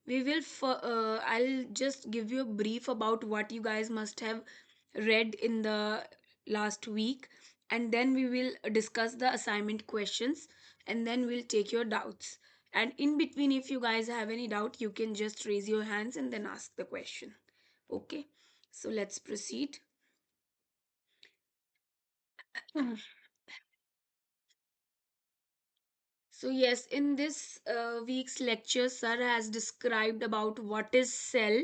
I'll just give you a brief about what you guys must have read in the last week, and then we will discuss the assignment questions, and then we'll take your doubts. And in between, if you guys have any doubt, you can just raise your hands and then ask the question. Okay, so let's proceed. So yes, in this week's lecture, sir has described about what is cell,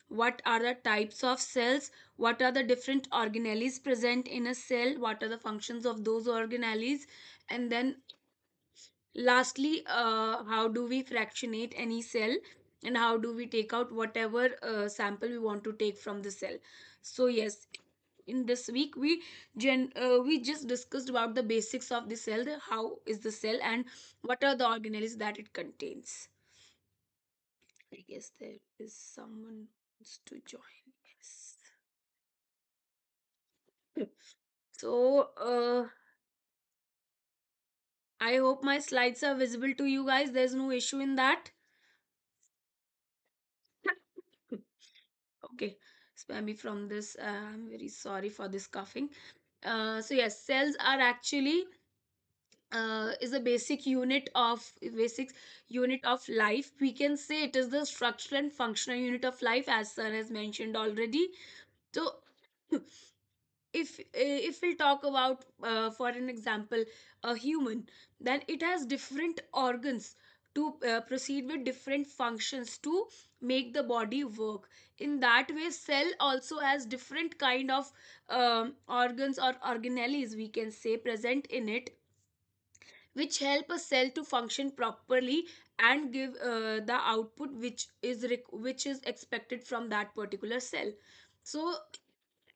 what are the types of cells, what are the different organelles present in a cell, what are the functions of those organelles, and then lastly, how do we fractionate any cell, and how do we take out whatever sample we want to take from the cell. So yes, in this week we just discussed about the basics of the cell, how is the cell, and what are the organelles that it contains. I guess there is someone who wants to join. Yes. So I hope my slides are visible to you guys. There's no issue in that. Okay, spare me from this. I'm very sorry for this coughing. So yes, cells are actually is a basic unit of life. We can say it is the structural and functional unit of life, as sir has mentioned already. So if we'll talk about for an example a human, then it has different organs to proceed with different functions to make the body work. In that way, cell also has different kind of organs or organelles, we can say, present in it, which help a cell to function properly and give the output which is expected from that particular cell. So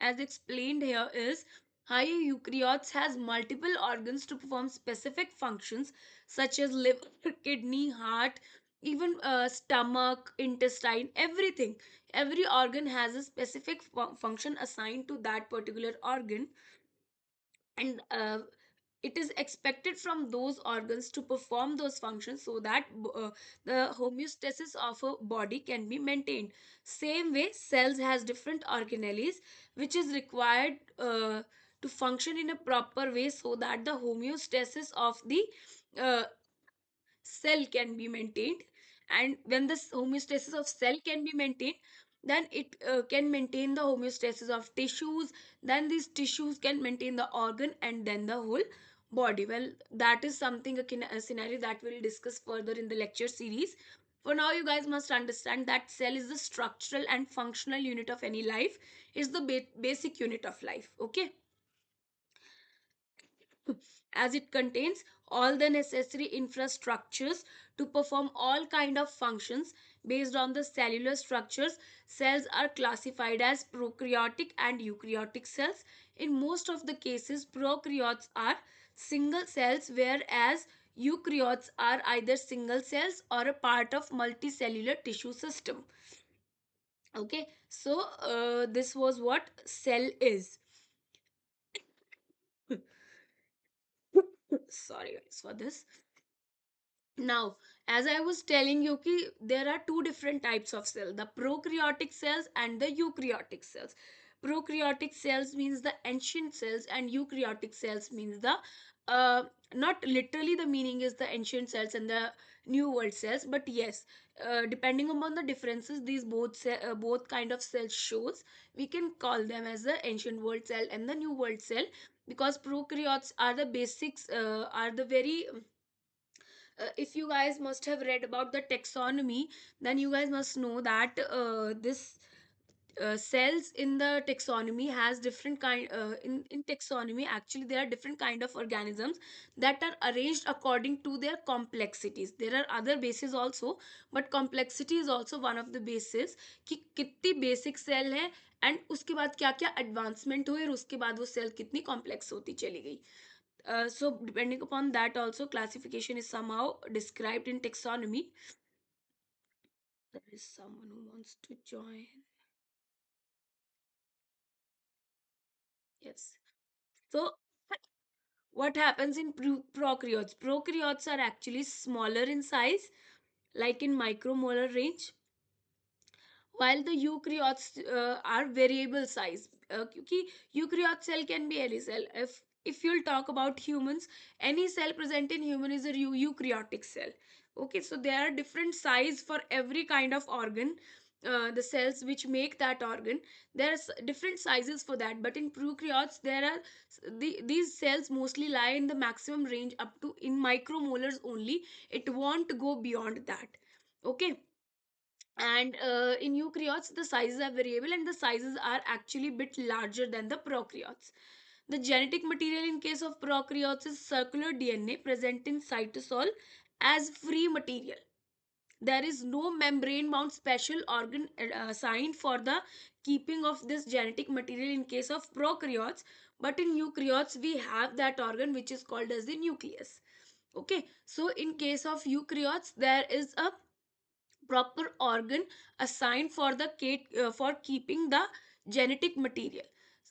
as explained here is, higher eukaryotes has multiple organs to perform specific functions such as liver, kidney, heart, even stomach, intestine, everything. Every organ has a specific function assigned to that particular organ, and it is expected from those organs to perform those functions so that the homeostasis of a body can be maintained. Same way, cells has different organelles which is required to function in a proper way so that the homeostasis of the uh, cell can be maintained. And when the homeostasis of cell can be maintained, then it can maintain the homeostasis of tissues, then these tissues can maintain the organ, and then the whole body. Well, that is something a scenario that we'll discuss further in the lecture series. For now, you guys must understand that cell is the structural and functional unit of any life, is the basic unit of life. Okay, as it contains all the necessary infrastructures to perform all kind of functions based on the cellular structures. Cells are classified as prokaryotic and eukaryotic cells. In most of the cases, prokaryotes are single cells, whereas eukaryotes are either single cells or a part of multicellular tissue system. Okay, so this was what cell is. Sorry guys for this. Now, as I was telling you, there are two different types of cells, the prokaryotic cells and the eukaryotic cells. Prokaryotic cells means the ancient cells, and eukaryotic cells means the not literally the meaning is the ancient cells and the new world cells, but yes, depending upon the differences these both kind of cells shows, we can call them as the ancient world cell and the new world cell, because prokaryotes are the basics, are the very if you guys must have read about the taxonomy, then you guys must know that this cells in the taxonomy has different kind in taxonomy actually there are different kind of organisms that are arranged according to their complexities. There are other bases also, but complexity is also one of the bases कि कितनी basic cell है and उसके बाद क्या क्या advancement हुए और उसके बाद वो सेल कितनी कॉम्प्लेक्स होती चली गई. So depending upon that also, classification is somehow described in taxonomy. There is someone who wants to join. Yes. So what happens in prokaryotes? Prokaryotes are actually smaller in size, like in micromolar range. while the eukaryotes are variable size, क्योंकि eukaryote cell can be any cell. If you'll talk about humans, any cell present in human is a eukaryotic cell. Okay, so there are different size for every kind of organ. The cells which make that organ, there's different sizes for that, but in prokaryotes there are these cells mostly lie in the maximum range up to in micromolars only. It won't go beyond that. Okay, and in eukaryotes the sizes are variable, and the sizes are actually bit larger than the prokaryotes. The genetic material in case of prokaryotes is circular DNA present in cytosol as free material. There is no membrane bound special organ assigned for the keeping of this genetic material in case of prokaryotes, but in eukaryotes we have that organ which is called as the nucleus. Okay, so in case of eukaryotes there is a proper organ assigned for the for keeping the genetic material,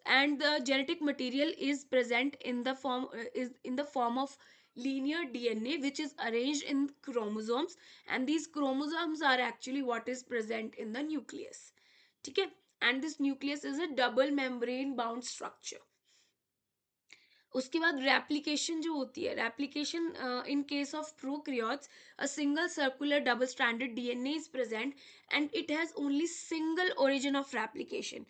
and the genetic material is present in the form is in the form of linear DNA which is arranged in chromosomes, and these chromosomes are actually what is present in the nucleus. Okay, and this nucleus is a double membrane bound structure. उसके बाद replication जो होती है, replication in case of prokaryotes, a single circular double stranded DNA is present and it has only single origin of replication.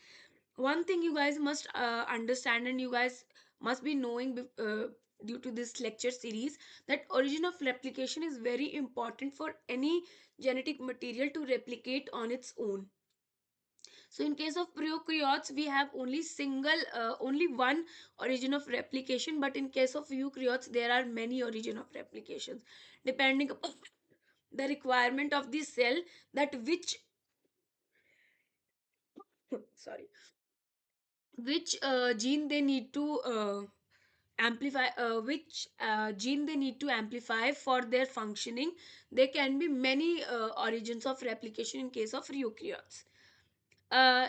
One thing you guys must understand, and you guys must be knowing due to this lecture series, that origin of replication is very important for any genetic material to replicate on its own. So in case of prokaryotes, we have only one origin of replication, but in case of eukaryotes, there are many origin of replications, depending upon the requirement of the cell, that which sorry, which gene they need to amplify, which gene they need to amplify for their functioning. There can be many origins of replication in case of eukaryotes.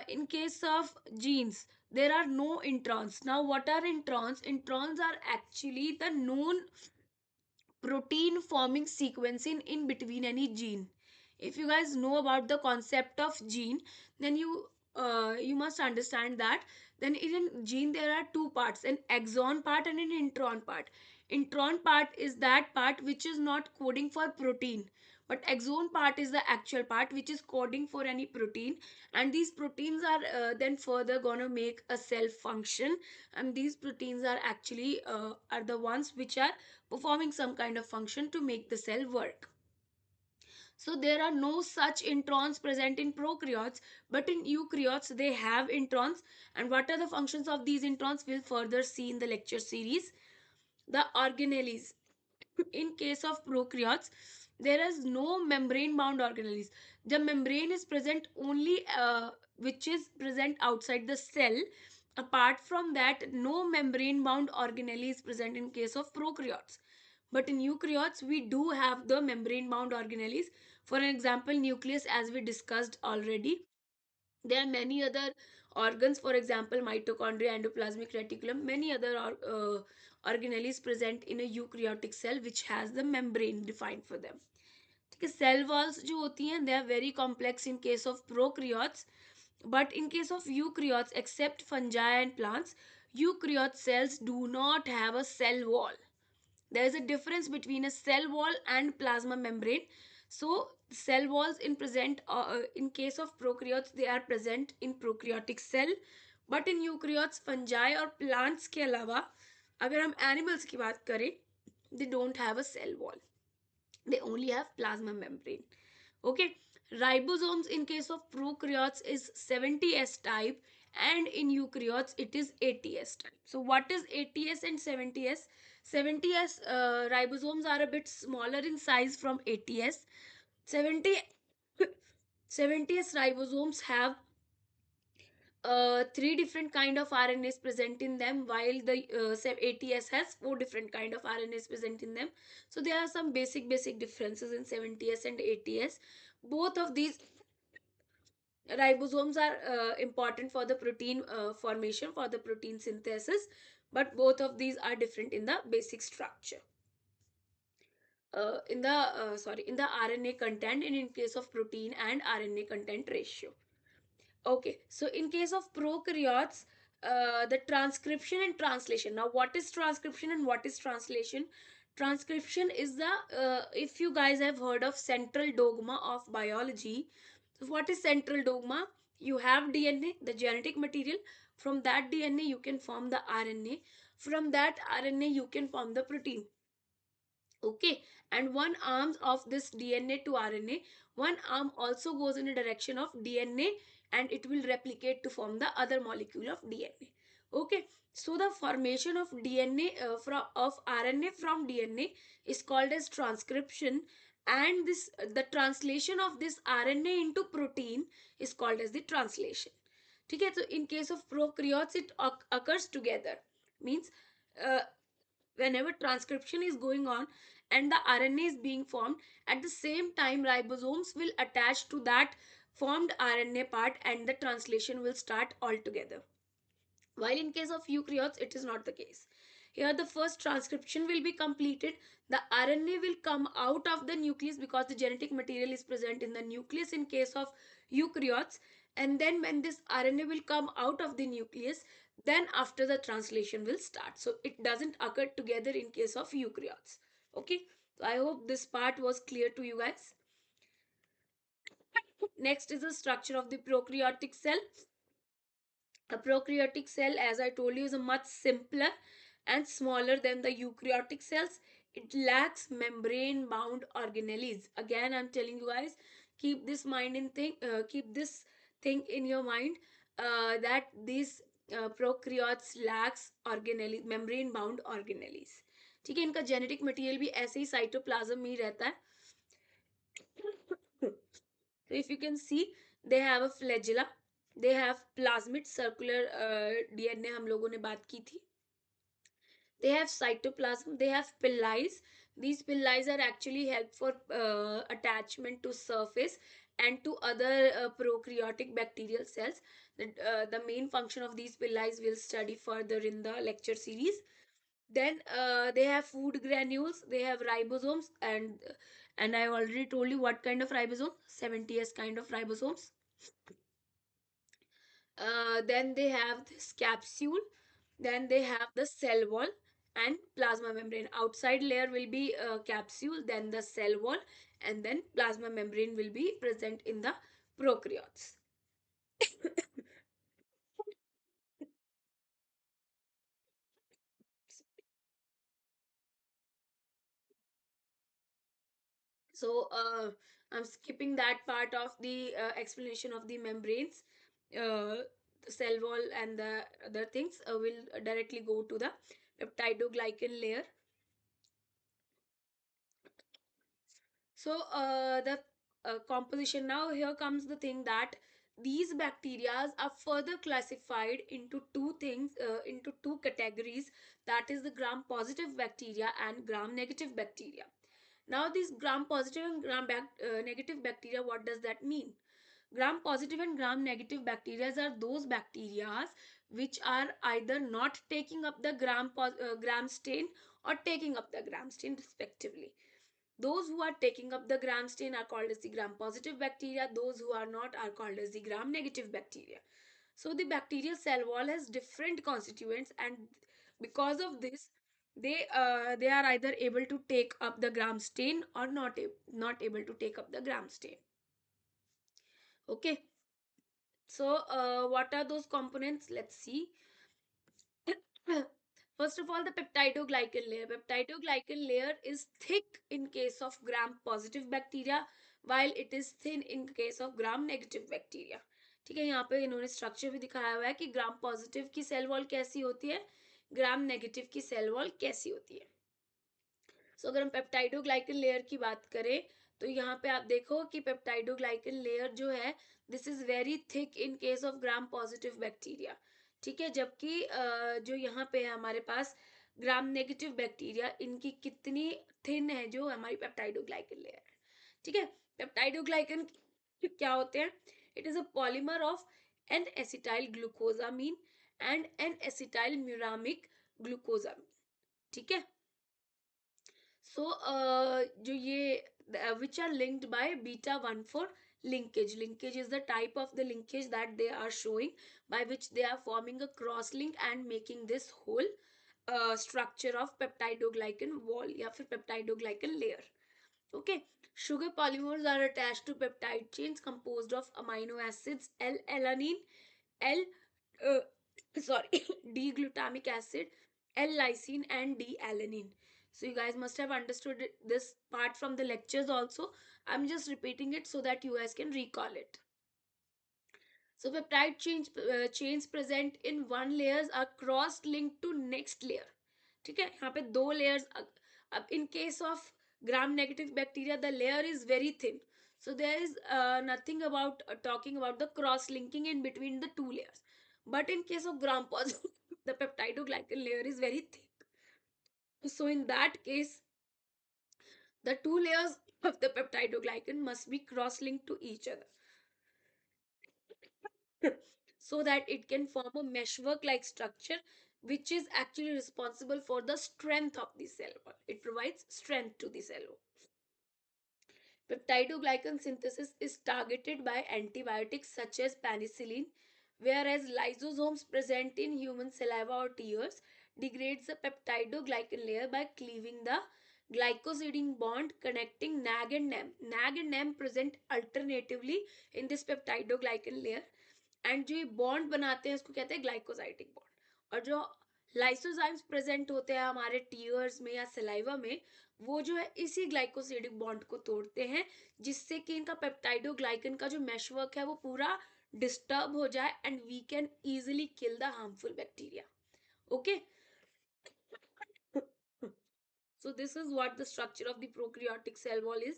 In case of genes, there are no introns. Now what are introns? Introns are actually the known protein forming sequence in between any gene. If you guys know about the concept of gene, then you must understand that then in gene there are two parts, an exon part and an intron part. Intron part is that part which is not coding for protein, but exon part is the actual part which is coding for any protein, and these proteins are then further gonna make a cell function, and these proteins are actually are the ones which are performing some kind of function to make the cell work. So there are no such introns present in prokaryotes, but in eukaryotes they have introns. And what are the functions of these introns? We'll further see in the lecture series. The organelles. In case of prokaryotes, there is no membrane bound organelles. The membrane is present only which is present outside the cell. Apart from that, no membrane bound organelle is present in case of prokaryotes. But in eukaryotes, we do have the membrane bound organelles. For an example, nucleus, as we discussed already. There are many other organs, for example, mitochondria, endoplasmic reticulum, many other organelles present in a eukaryotic cell which has the membrane defined for them. ठीक है, cell walls जो होती हैं they are very complex in case of prokaryotes, but in case of eukaryotes, except fungi and plants, eukaryote cells do not have a cell wall. There is a difference between a cell wall and plasma membrane. So cell walls in case of prokaryotes they are present in prokaryotic cell, but in eukaryotes, fungi और plants के अलावा अगर हम animals की बात करें, they don't have a cell wall, they only have plasma membrane. Okay, ribosomes in case of prokaryotes is 70s type, and in eukaryotes it is 80s type. So what is 80s and 70s? 70s ribosomes are a bit smaller in size from 80s. 70 70s ribosomes have three different kind of RNAs present in them, while the ATS has four different kind of RNAs present in them. So there are some basic differences in 70s and ATS. Both of these ribosomes are important for the protein formation, for the protein synthesis, but both of these are different in the basic structure. In the RNA content, and in case of protein and RNA content ratio. Okay, so in case of prokaryotes, the transcription and translation. Now, what is transcription and what is translation? Transcription is the, if you guys have heard of central dogma of biology. So what is central dogma? You have DNA, the genetic material. From that DNA, you can form the RNA. From that RNA, you can form the protein. Okay, and one arm of this DNA to RNA, one arm also goes in a direction of DNA, and it will replicate to form the other molecule of DNA. Okay, so the formation of DNA from of RNA from DNA is called as transcription, and this the translation of this RNA into protein is called as the translation. Okay, so in case of prokaryotes, it occurs together. Means uh, whenever transcription is going on and the RNA is being formed, at the same time ribosomes will attach to that formed RNA part and the translation will start altogether. While in case of eukaryotes, it is not the case. Here, the first transcription will be completed. The RNA will come out of the nucleus because the genetic material is present in the nucleus in case of eukaryotes. And then, when this RNA will come out of the nucleus, then after the translation will start. So, it doesn't occur together in case of eukaryotes. Okay. So, I hope this part was clear to you guys. Next is the structure of the prokaryotic cell. A prokaryotic cell, as I told you, is a much simpler and smaller than the eukaryotic cells. It lacks membrane bound organelles. Again, I'm telling you guys, keep this thing in your mind, that these prokaryotes lacks organelles, membrane bound organelles. ठीक है, इनका genetic material भी ऐसे ही cytoplasm में ही रहता है. So if you can see, they have a flagella, they have plasmid circular DNA हम लोगों ने बात की थी. They have cytoplasm, they have pillars. These pillars are actually help for attachment to surface and to other prokaryotic bacterial cells. The main function of these pillars we'll study further in the lecture series. Then they have food granules, they have ribosomes, and I already told you what kind of ribosome, 70s kind of ribosomes. Then they have this capsule, then they have the cell wall and plasma membrane. Outside layer will be a capsule, then the cell wall, and then plasma membrane will be present in the prokaryotes. So I'm skipping that part of the explanation of the membranes, the cell wall and the other things. Will directly go to the peptidoglycan layer. So the composition, now here comes the thing that these bacteria are further classified into two things, into two categories, that is the gram positive bacteria and gram negative bacteria. Now these gram positive and negative bacteria, what does that mean? Gram positive and gram negative bacteria are those bacteria which are either not taking up the gram stain or taking up the gram stain respectively. Those who are taking up the gram stain are called as the gram positive bacteria. Those who are not are called as the gram negative bacteria. So the bacterial cell wall has different constituents, and because of this, they are either able to take up the gram stain or not able to take up the gram stain. Okay. So what are those components? Let's see. First of all, the peptidoglycan layer. Peptidoglycan layer is thick in case of gram positive bacteria, while it is thin in case of gram negative bacteria. ठीक है, यहाँ पे इन्होंने structure भी दिखाया हुआ है कि ग्राम पॉजिटिव की सेल वॉल कैसी होती है, ग्राम नेगेटिव की सेल वॉल कैसी होती है. सो अगर हम पेप्टाइडोग्लाइकन लेयर की बात करें, तो यहाँ पे आप देखो कि पेप्टाइडोग्लाइकन लेयर जो है, this is very thick in case of gram positive bacteria. ठीक है, जबकि जो यहाँ पे है हमारे पास ग्राम नेगेटिव बैक्टीरिया, इनकी कितनी थिन है जो हमारी पेप्टाइडोग्लाइकन लेयर है. ठीक है, पेप्टाइडोग्लाइकन क्या होते हैं? It is a polymer of N acetyl glucosamine and N acetyl muramic glucosamine. ठीक है. So जो ये which are linked by beta 1,4 Linkage is the type of the linkage that they are showing, by which they are forming a cross link and making this whole structure of peptidoglycan wall या फिर peptidoglycan layer. Okay, sugar polymers are attached to peptide chains composed of amino acids L-alanine, L uh, sorry D-glutamic acid, L-lysine, and D-alanine. So you guys must have understood this part from the lectures also. I'm just repeating it so that you guys can recall it. So peptide chains present in one layers are cross linked to next layer. ठीक है, यहाँ पे दो layers. अब in case of gram negative bacteria the layer is very thin, so there is nothing about talking about the cross linking in between the two layers. But in case of gram positive the peptidoglycan layer is very thick, so in that case the two layers of the peptidoglycan must be cross linked to each other so that it can form a meshwork like structure, which is actually responsible for the strength of the cell wall. It provides strength to the cell wall. Peptidoglycan synthesis is targeted by antibiotics such as penicillin, whereas lysosomes present in human saliva or tears degrades the peptidoglycan layer by cleaving the glycosiding bond connecting NAG and NAM. NAG and NAM present alternatively in this peptidoglycan layer, and जो ये bond बनाते हैं इसको कहते हैं glycosidic bond, और जो lysozymes present होते हैं हमारे टीयर्स में या सलाइवा में, वो जो है इसी ग्लाइकोसाइडिक बॉन्ड को तोड़ते हैं, जिससे कि इनका पेप्टाइडोग्लाइकन का जो मैशवर्क है वो पूरा डिस्टर्ब हो जाए and we can easily kill the harmful bacteria. Okay, so this is what the structure of the prokaryotic cell wall is.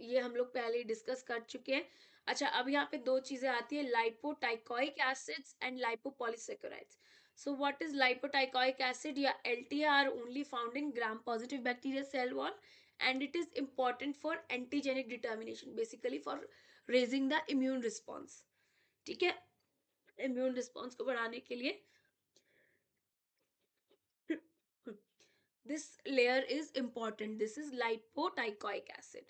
ये हम लोग पहले ही डिस्कस कर चुके हैं. अच्छा, अब यहाँ पे दो चीजें आती है, lipoteichoic acids and lipopolysaccharides. So what is lipoteichoic acid या LTA are only found in gram positive bacteria cell wall and it is important for antigenic determination, basically for raising the immune response. ठीक है, immune response को बढ़ाने के लिए this layer is important. This is lipoticoic acid.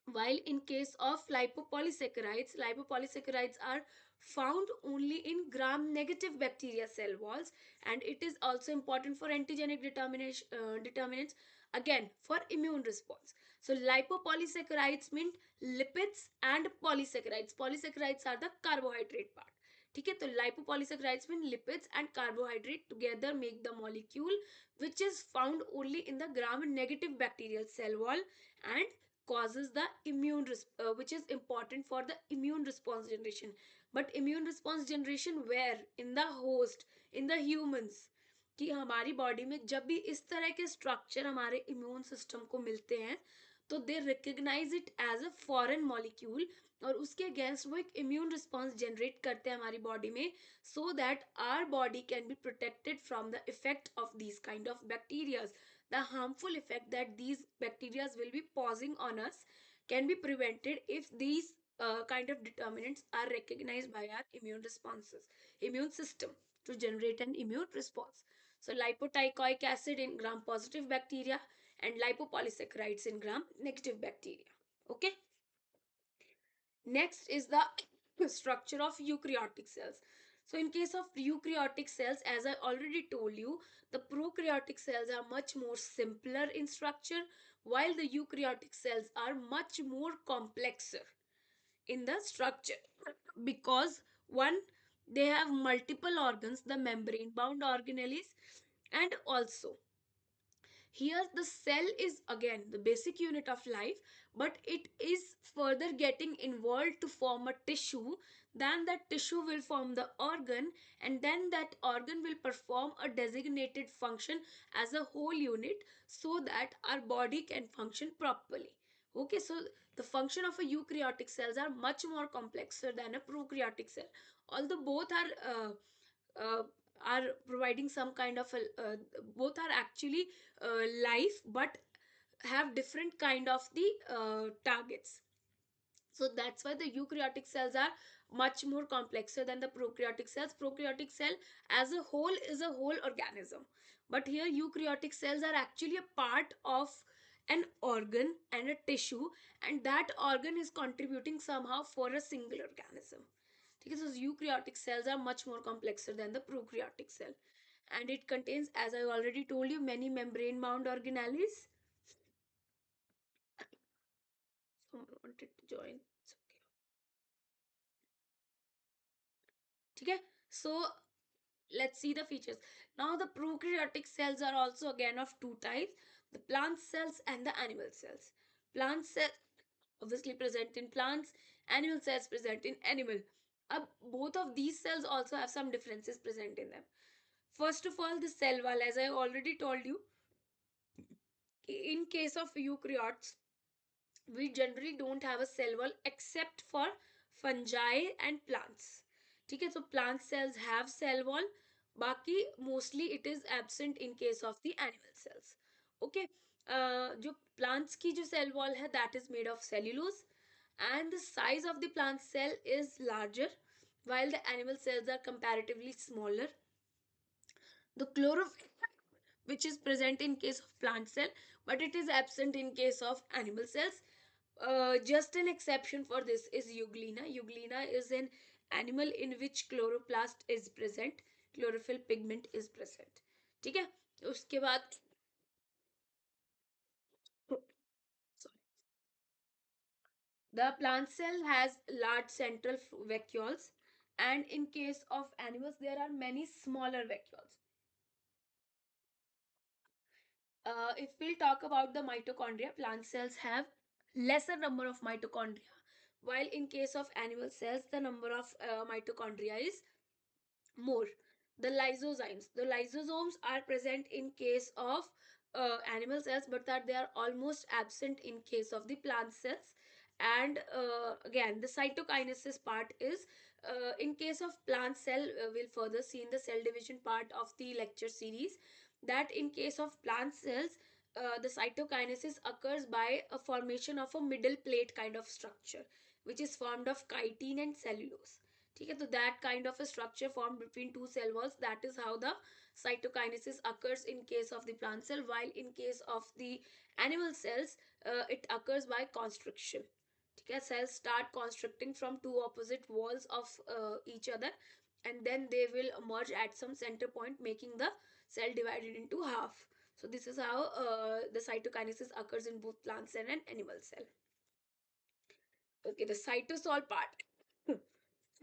While in case of lipopolysaccharides are found only in gram-negative bacteria cell walls, and it is also important for antigenic determinants, again for immune response. So lipopolysaccharides mean lipids and polysaccharides. Polysaccharides are the carbohydrate part. ठीक है, तो lipopolysaccharides mean lipids and carbohydrate together make the molecule which is found only in the gram-negative bacterial cell wall and causes the which is important for the immune response generation. But immune response generation where? In the host, in the humans. कि हमारी body में जब भी इस तरह के structure हमारे immune system को मिलते हैं तो they recognize it as a foreign molecule, और उसके अगेंस्ट वो एक इम्यून रिस्पॉन्स जनरेट करते हैं हमारी बॉडी में, so that our body can be protected from the effect of these kind of bacterias. The harmful effect that these bacteria will be causing on us can be prevented if these kind of determinants are recognized by our immune system to generate an immune response. So lipoticoic acid in gram positive bacteria and lipopolysaccharides in gram negative bacteria. Okay, next is the structure of eukaryotic cells. So in case of eukaryotic cells, as I already told you, the prokaryotic cells are much more simpler in structure, while the eukaryotic cells are much more complexer in the structure, because one, they have multiple organs, the membrane bound organelles, and also here the cell is again the basic unit of life, but it is further getting involved to form a tissue, then that tissue will form the organ, and then that organ will perform a designated function as a whole unit so that our body can function properly. Okay, so the function of a eukaryotic cells are much more complexer than a prokaryotic cell, although both uh, are providing some kind of both are actually life, but have different kind of the targets. So that's why the eukaryotic cells are much more complexer than the prokaryotic cells. Prokaryotic cell as a whole is a whole organism, but here eukaryotic cells are actually a part of an organ and a tissue, and that organ is contributing somehow for a single organism. Okay, so eukaryotic cells are much more complexer than the prokaryotic cell, and it contains, as I already told you, many membrane bound organelles. Someone wanted to join. It's okay. Okay, so let's see the features. Now the prokaryotic cells are also again of two types: the plant cells and the animal cells. Plant cells obviously present in plants, animal cells present in animal. Both of these cells also have some differences present in them. First of all, the cell wall, as I already told you, in case of eukaryotes, we generally don't have a cell wall except for fungi and plants. ठीक है, so plant cells have cell wall, बाकी mostly it is absent in case of the animal cells. Okay, जो plants की जो cell wall है, that is made of cellulose, and the size of the plant cell is larger while the animal cells are comparatively smaller. The chlorophyll, which is present in case of plant cell, but it is absent in case of animal cells. Just an exception for this is euglena. Euglena is an animal in which chloroplast is present, chlorophyll pigment is present. ठीक है, उसके बाद sorry, the plant cell has large central vacuoles, and in case of animals there are many smaller vacuoles. If we'll talk about the mitochondria, plant cells have lesser number of mitochondria, while in case of animal cells, the number of mitochondria is more. The lysosomes are present in case of animal cells, but that they are almost absent in case of the plant cells. And again, the cytokinesis part is in case of plant cell, we'll further see in the cell division part of the lecture series that in case of plant cells, the cytokinesis occurs by a formation of a middle plate kind of structure, which is formed of chitin and cellulose. ठीक है, तो that kind of a structure formed between two cell walls, that is how the cytokinesis occurs in case of the plant cell, while in case of the animal cells, it occurs by constriction. ठीक है, cells start constricting from two opposite walls of each other, and then they will merge at some center point, making the cell divided into half. So this is how the cytokinesis occurs in both plant cell and animal cell. Okay, the cytosol part.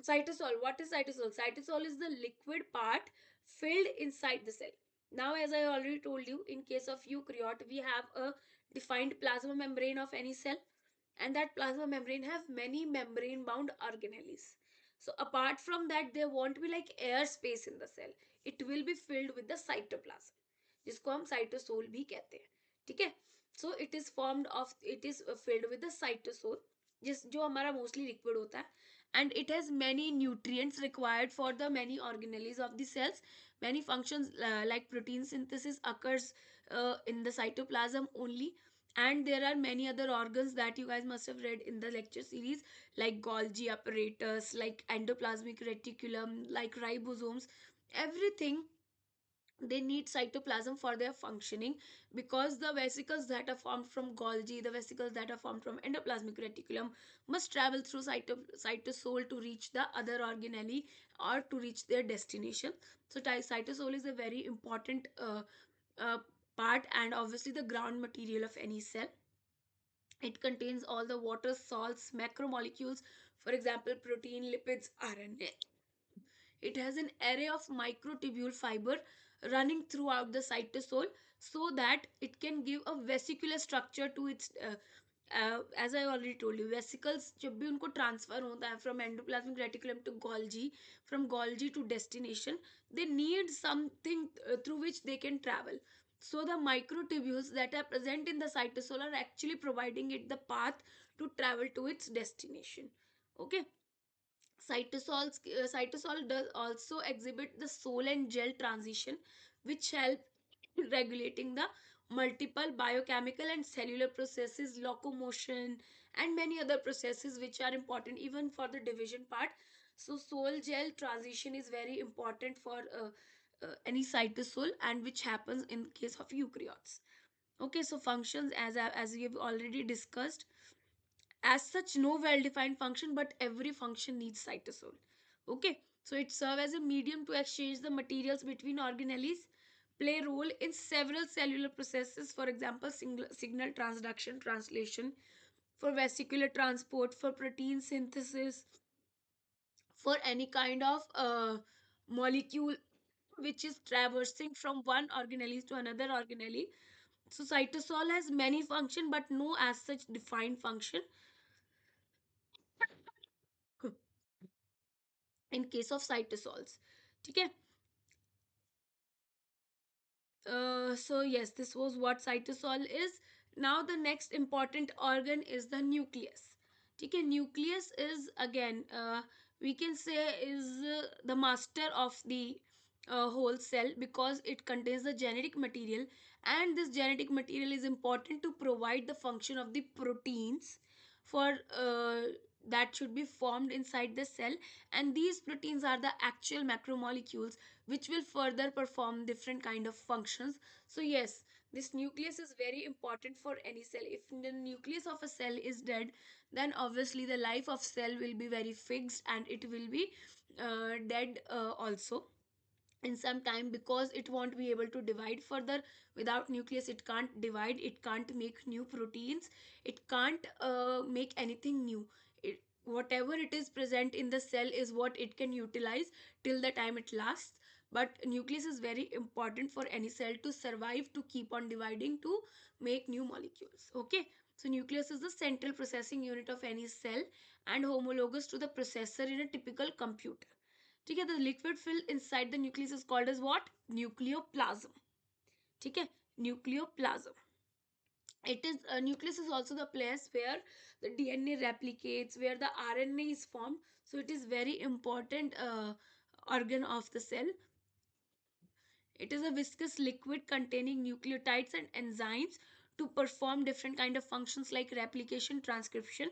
Cytosol. What is cytosol? Cytosol is the liquid part filled inside the cell. Now, as I already told you, in case of eukaryote, we have a defined plasma membrane of any cell, and that plasma membrane have many membrane bound organelles. So apart from that, there won't be like air space in the cell. It will be filled with the cytoplasm, जिसको हम cytosol भी कहते हैं. ठीक है, so it is filled with the cytosol, जिस जो हमारा मोस्टली लिक्विड होता है, and it has many nutrients required for the many organelles of the cells. Many functions like protein synthesis occurs in the cytoplasm only, and there are many other organs that you guys must have read in the lecture series, like Golgi apparatus, like endoplasmic reticulum, like ribosomes. Everything, they need cytoplasm for their functioning, because the vesicles that are formed from Golgi, the vesicles that are formed from endoplasmic reticulum, must travel through cytosol to reach the other organelle or to reach their destination. So cytosol is a very important uh, part, and obviously the ground material of any cell. It contains all the water, salts, macromolecules, for example protein, lipids, RNA. It has an array of microtubule fiber running throughout the cytosol, so that it can give a vesicular structure to its as I already told you, vesicles जब भी उनको transfer होता है from endoplasmic reticulum to Golgi, from Golgi to destination, they need something through which they can travel. So the microtubules that are present in the cytosol are actually providing it the path to travel to its destination. Okay, cytosol does also exhibit the soul and gel transition, which help in regulating the multiple biochemical and cellular processes, locomotion, and many other processes which are important even for the division part. So soul gel transition is very important for any cytosol, and which happens in case of eukaryotes. Okay, so functions, as we have already discussed, as such no well defined function, but every function needs cytosol. Okay, so it serves as a medium to exchange the materials between organelles, play role in several cellular processes, for example signal transduction, translation, for vesicular transport, for protein synthesis, for any kind of molecule which is traversing from one organelle to another organelle. So cytosol has many function but no as such defined function in case of cytosols. Okay. So yes, this was what cytosol is. Now the next important organ is the nucleus. Okay, nucleus is again, we can say, is the master of the whole cell, because it contains the genetic material, and this genetic material is important to provide the function of the proteins for that should be formed inside the cell, and these proteins are the actual macromolecules which will further perform different kind of functions. So yes, this nucleus is very important for any cell. If the nucleus of a cell is dead, then obviously the life of cell will be very fixed, and it will be dead also in some time, because it won't be able to divide further. Without nucleus it can't divide, it can't make new proteins, it can't make anything new. Whatever it is present in the cell is what it can utilize till the time it lasts. But nucleus is very important for any cell to survive, to keep on dividing, to make new molecules. Okay, so nucleus is the central processing unit of any cell and homologous to the processor in a typical computer. ठीक है, the liquid filled inside the nucleus is called as what? Nucleoplasm. ठीक है, nucleoplasm. It is nucleus is also the place where the DNA replicates, where the RNA is formed. So it is very important organ of the cell. It is a viscous liquid containing nucleotides and enzymes to perform different kind of functions like replication, transcription,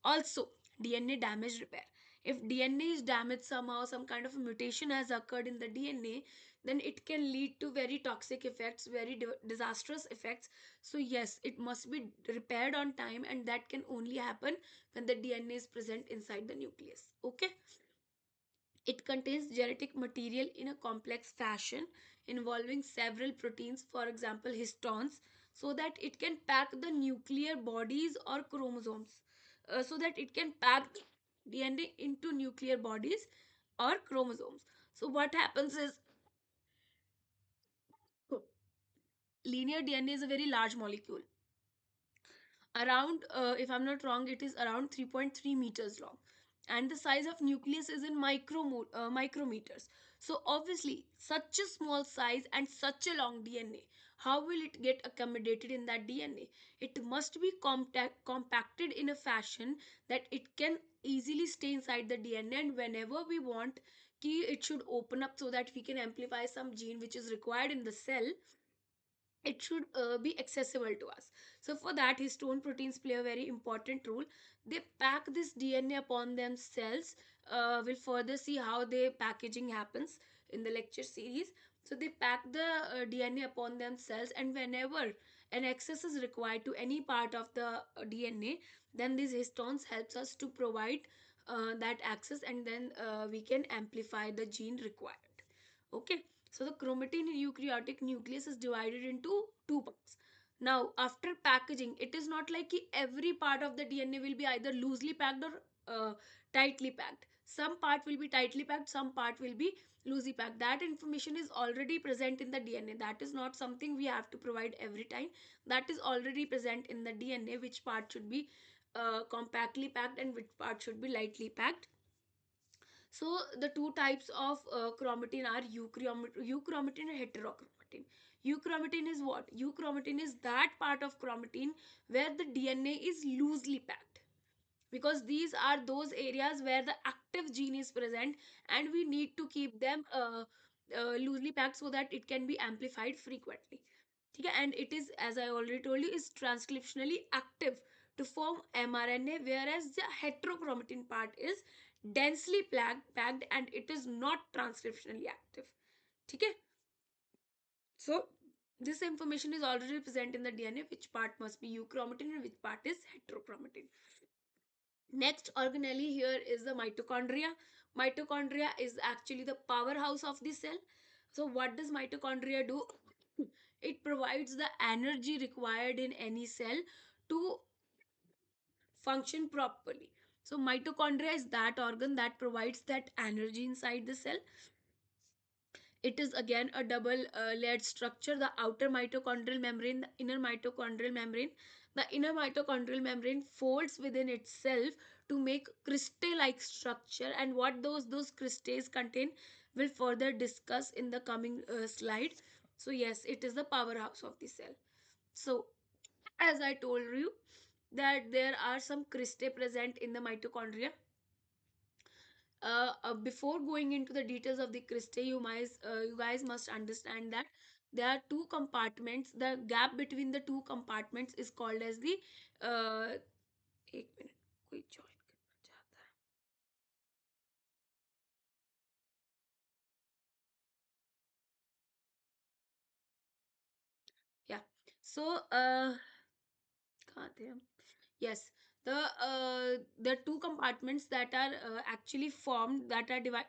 also DNA damage repair. If DNA is damaged somehow, some kind of a mutation has occurred in the DNA, then it can lead to very toxic effects, very disastrous effects. So yes, it must be repaired on time, and that can only happen when the DNA is present inside the nucleus. Okay, it contains genetic material in a complex fashion involving several proteins, for example, histones, so that it can pack the nuclear bodies or chromosomes, so that it can pack DNA into nuclear bodies or chromosomes. So, what happens is linear DNA is a very large molecule, around if I'm not wrong, it is around 3.3 meters long, and the size of nucleus is in micrometers. So obviously such a small size and such a long DNA, how will it get accommodated in that DNA? It must be compacted in a fashion that it can easily stay inside the DNA, and whenever we want it should open up so that we can amplify some gene which is required in the cell, it should be accessible to us. So for that, histone proteins play a very important role. They pack this DNA upon themselves. We'll further see how the packaging happens in the lecture series. So they pack the DNA upon themselves, and whenever an access is required to any part of the DNA, then these histones helps us to provide that access, and then we can amplify the gene required. Okay, so the chromatin in eukaryotic nucleus is divided into two parts. Now, after packaging, it is not like every part of the DNA will be either loosely packed or tightly packed. Some part will be tightly packed, some part will be loosely packed. That information is already present in the DNA. That is not something we have to provide every time. That is already present in the DNA, which part should be compactly packed and which part should be lightly packed. So the two types of chromatin are euchromatin and heterochromatin. Euchromatin is what? Euchromatin is that part of chromatin where the DNA is loosely packed, because these are those areas where the active gene is present, and we need to keep them loosely packed so that it can be amplified frequently. ठीक है? And it is, as I already told you, is transcriptionally active to form mRNA, whereas the heterochromatin part is densely packed and it is not transcriptionally active. ठीक है? So This information is already present in the DNA, which part must be euchromatin and which part is heterochromatin. Next organelle here is the mitochondria. Mitochondria is actually the powerhouse of the cell. So what does mitochondria do? It provides the energy required in any cell to function properly. So mitochondria is that organ that provides that energy inside the cell. It is again a double layered structure: the outer mitochondrial membrane, the inner mitochondrial membrane. The inner mitochondrial membrane folds within itself to make crystal like structure, and what those crystals contain will further discuss in the coming slide. So yes, it is the powerhouse of the cell. So as I told you that there are some cristae present in the mitochondria. Before going into the details of the cristae, you guys must understand that there are two compartments. The gap between the two compartments is called as the uh, एक minute, कोई join करना चाहता है. Yeah. So कहाँ थे हम? Yes, the two compartments that are actually formed, that are divided.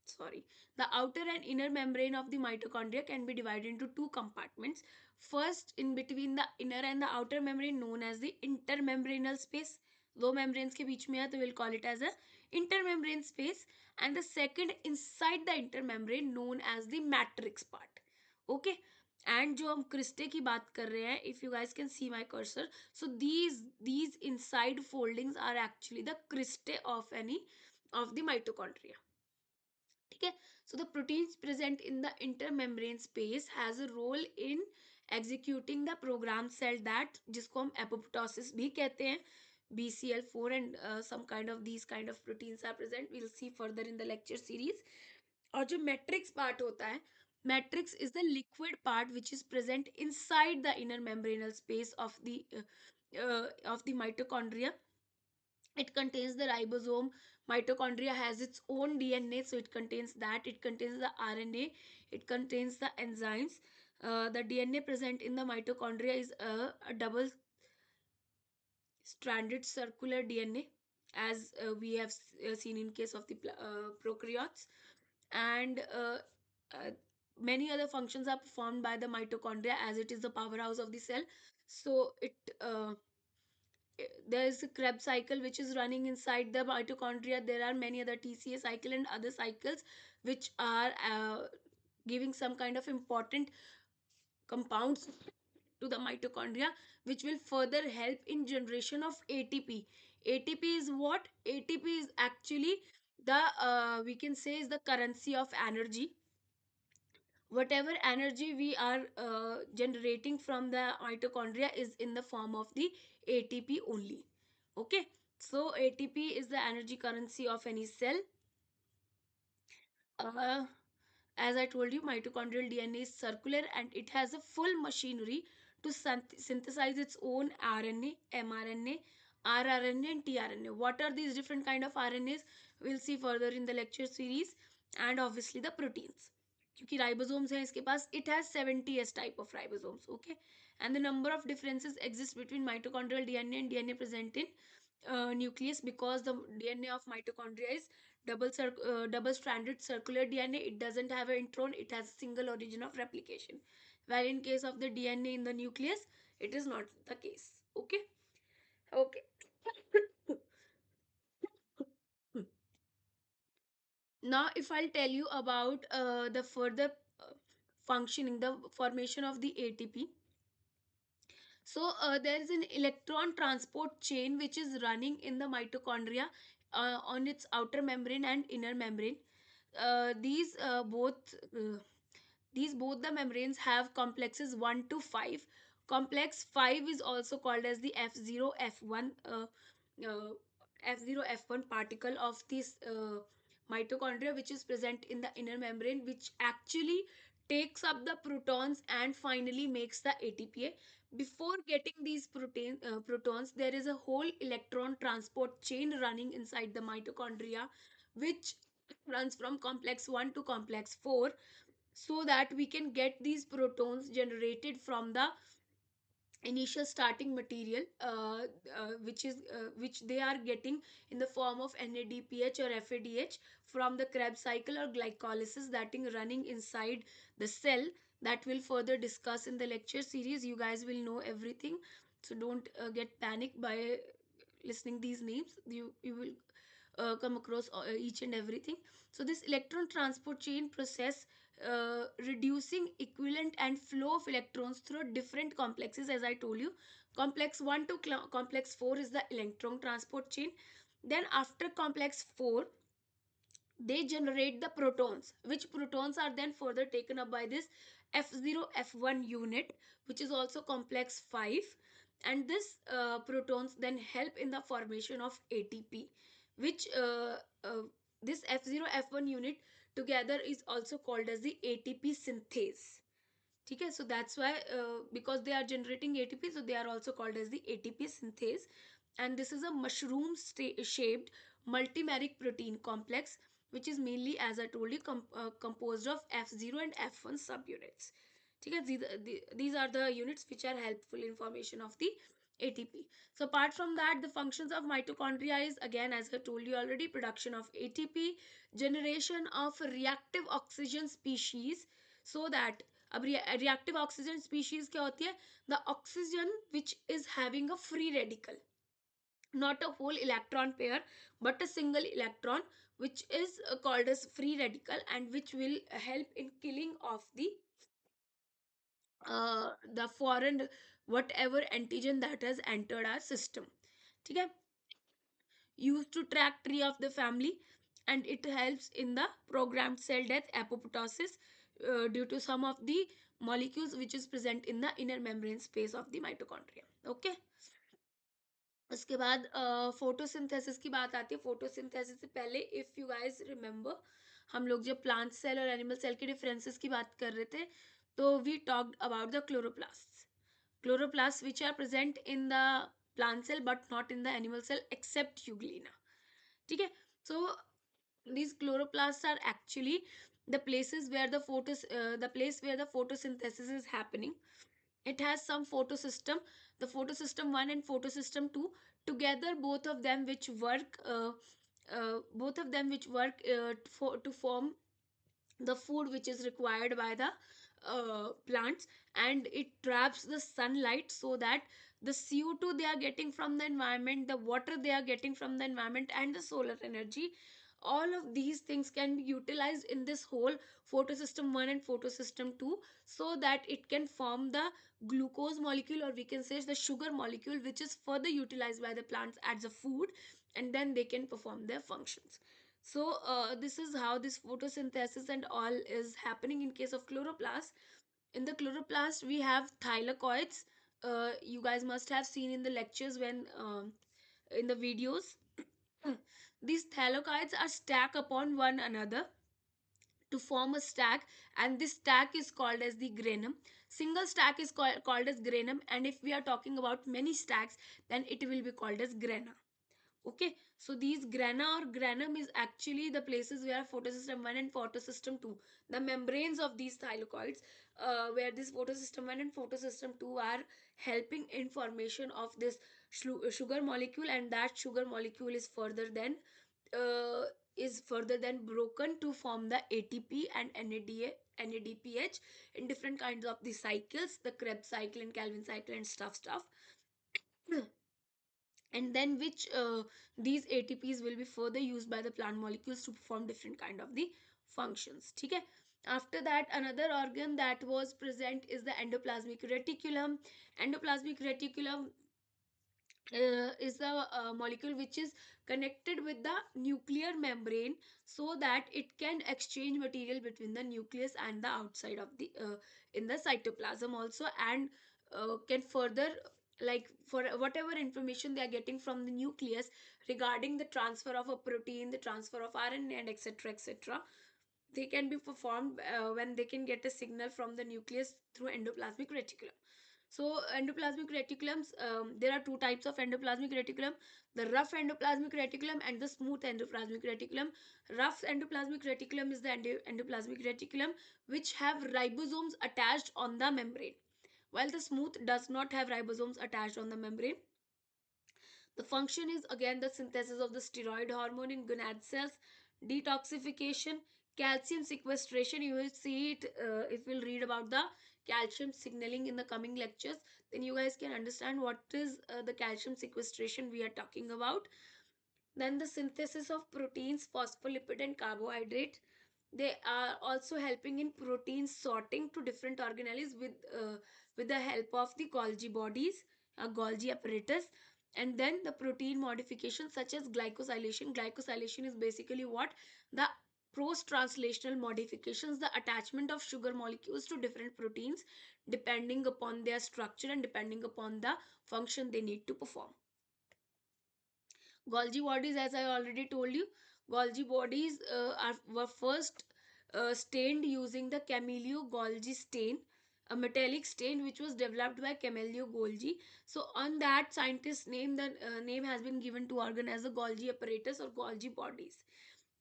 Sorry, the outer and inner membrane of the mitochondria can be divided into two compartments. First, in between the inner and the outer membrane, known as the intermembranal space. दो membranes के बीच में है तो we'll call it as a intermembrane space. And the second, inside the intermembrane, known as the matrix part. Okay. And जो हम cristae की बात कर रहे हैं, if you guys can see my cursor, so these inside foldings are actually the cristae of any of the mitochondria. ठीक है. So the proteins present in the intermembrane space has a role in executing the program cell, that जिसको हम apoptosis भी कहते हैं. BCL4 and some kind of these kind of proteins are present. We'll see further in the lecture series. और जो matrix part होता है, matrix is the liquid part which is present inside the inner membranal space of the mitochondria. It contains the ribosome. Mitochondria has its own DNA, so it contains that. It contains the RNA. It contains the enzymes. The DNA present in the mitochondria is a double stranded circular DNA, as we have seen in case of the prokaryotes. And uh, many other functions are performed by the mitochondria, as it is the powerhouse of the cell. So there is a Krebs cycle which is running inside the mitochondria. There are many other TCA cycle and other cycles which are giving some kind of important compounds to the mitochondria, which will further help in generation of ATP. ATP is what? ATP is actually the we can say is the currency of energy. Whatever energy we are generating from the mitochondria is in the form of the ATP only. Okay, so ATP is the energy currency of any cell. uh, as I told you, mitochondrial DNA is circular and it has a full machinery to synthesize its own RNA, mRNA, rRNA, and tRNA. What are these different kind of RNAs? We'll see further in the lecture series. And obviously the proteins. क्योंकि ribosomes हैं इसके पास, it has 70s type of ribosomes. Okay, and the number of differences exist between mitochondrial DNA and DNA present in nucleus, because the DNA of mitochondria is double stranded circular DNA. It doesn't have an intron, it has a single origin of replication, while in case of the DNA in the nucleus, it is not the case. Okay. Okay. Now if I'll tell you about the further functioning, the formation of the ATP. So there is an electron transport chain which is running in the mitochondria on its outer membrane and inner membrane. These both the membranes have complexes 1 to 5. Complex 5 is also called as the F0 F1 uh, F0 F1 particle of this mitochondria, which is present in the inner membrane, which actually takes up the protons and finally makes the ATPA. Before getting these protons, there is a whole electron transport chain running inside the mitochondria, which runs from complex 1 to complex 4. so that we can get these protons generated from the initial starting material, which they are getting in the form of NADPH or FADH from the Krebs cycle or glycolysis that is running inside the cell. That will further discuss in the lecture series. You guys will know everything, so don't get panicked by listening these names. You will come across each and everything. So this electron transport chain process reducing equivalent and flow of electrons through different complexes, as I told you. Complex 1 to complex 4 is the electron transport chain. Then after complex 4, they generate the protons, which protons are then further taken up by this F0 F1 unit, which is also complex 5. And this protons then help in the formation of ATP, which this F0 F1 unit together is also called as the ATP synthase. Okay, so that's why because they are generating ATP, so they are also called as the ATP synthase. And this is a mushroom shaped multimeric protein complex, which is mainly, as I told you, composed of F0 and F1 subunits. Okay, these are the units which are helpful in formation of the ATP. So apart from that, the functions of mitochondria is, again, as I told you already, production of ATP, generation of reactive oxygen species, so that अब reactive oxygen species क्या होती है? The oxygen which is having a free radical, not a whole electron pair, but a single electron, which is called as free radical, and which will help in killing of the foreign whatever antigen that has entered our system. ठीक है? Used to track tree of the family, and it helps in the programmed cell death apoptosis due to some of the molecules which is present in the inner membrane space of the mitochondria. Okay. उसके बाद photosynthesis की बात आती है. Photosynthesis से पहले, if you guys remember, हम लोग जब प्लांट सेल और एनिमल सेल के डिफरेंसेस की बात कर रहे थे, तो we talked about the chloroplast. Chloroplasts which are present in the plant cell but not in the animal cell except euglena. Okay, so these chloroplasts are actually the places where the place where the photosynthesis is happening. It has some photosystem, the photosystem 1 and photosystem 2 together, both of them which work to form the food which is required by the plants, and it traps the sunlight so that the CO2 they are getting from the environment, the water they are getting from the environment, and the solar energy, all of these things can be utilized in this whole photosystem 1 and photosystem 2, so that it can form the glucose molecule, or we can say the sugar molecule, which is further utilized by the plants as a food, and then they can perform their functions. So this is how this photosynthesis and all is happening in case of chloroplast. In the chloroplast, we have thylakoids. You guys must have seen in the lectures when in the videos. These thylakoids are stacked upon one another to form a stack, and this stack is called as the granum. Single stack is called as granum, and if we are talking about many stacks, then it will be called as grana. Okay, so these grana or granum is actually the places where photosystem 1 and photosystem 2, the membranes of these thylakoids, where this photosystem 1 and photosystem 2 are helping in formation of this sugar molecule, and that sugar molecule uh, is further then broken to form the ATP and NADPH in different kinds of the cycles, the Krebs cycle and Calvin cycle and stuff. And then which these ATPs will be further used by the plant molecules to perform different kind of the functions. Okay. After that, another organ that was present is the endoplasmic reticulum. Endoplasmic reticulum is the molecule which is connected with the nuclear membrane, so that it can exchange material between the nucleus and the outside of the in the cytoplasm also, and can further, like, for whatever information they are getting from the nucleus regarding the transfer of a protein, the transfer of RNA, and etc, they can be performed when they can get a signal from the nucleus through endoplasmic reticulum. So endoplasmic reticulums, there are two types of endoplasmic reticulum: the rough endoplasmic reticulum and the smooth endoplasmic reticulum. Rough endoplasmic reticulum is the endoplasmic reticulum which have ribosomes attached on the membrane, while the smooth does not have ribosomes attached on the membrane. The function is again the synthesis of the steroid hormone in gonad cells, detoxification, calcium sequestration. You will see it if we'll read about the calcium signaling in the coming lectures. Then you guys can understand what is the calcium sequestration we are talking about. Then the synthesis of proteins, phospholipid, and carbohydrate. They are also helping in protein sorting to different organelles with the help of the Golgi bodies, Golgi apparatus. And then the protein modification such as glycosylation. Glycosylation is basically what? The post-translational modifications, the attachment of sugar molecules to different proteins depending upon their structure and depending upon the function they need to perform. Golgi bodies, as I already told you, Golgi bodies were first stained using the Camillo Golgi stain, a metallic stain which was developed by Camillo Golgi. So, on that scientist's name, the name has been given to organ as the Golgi apparatus or Golgi bodies.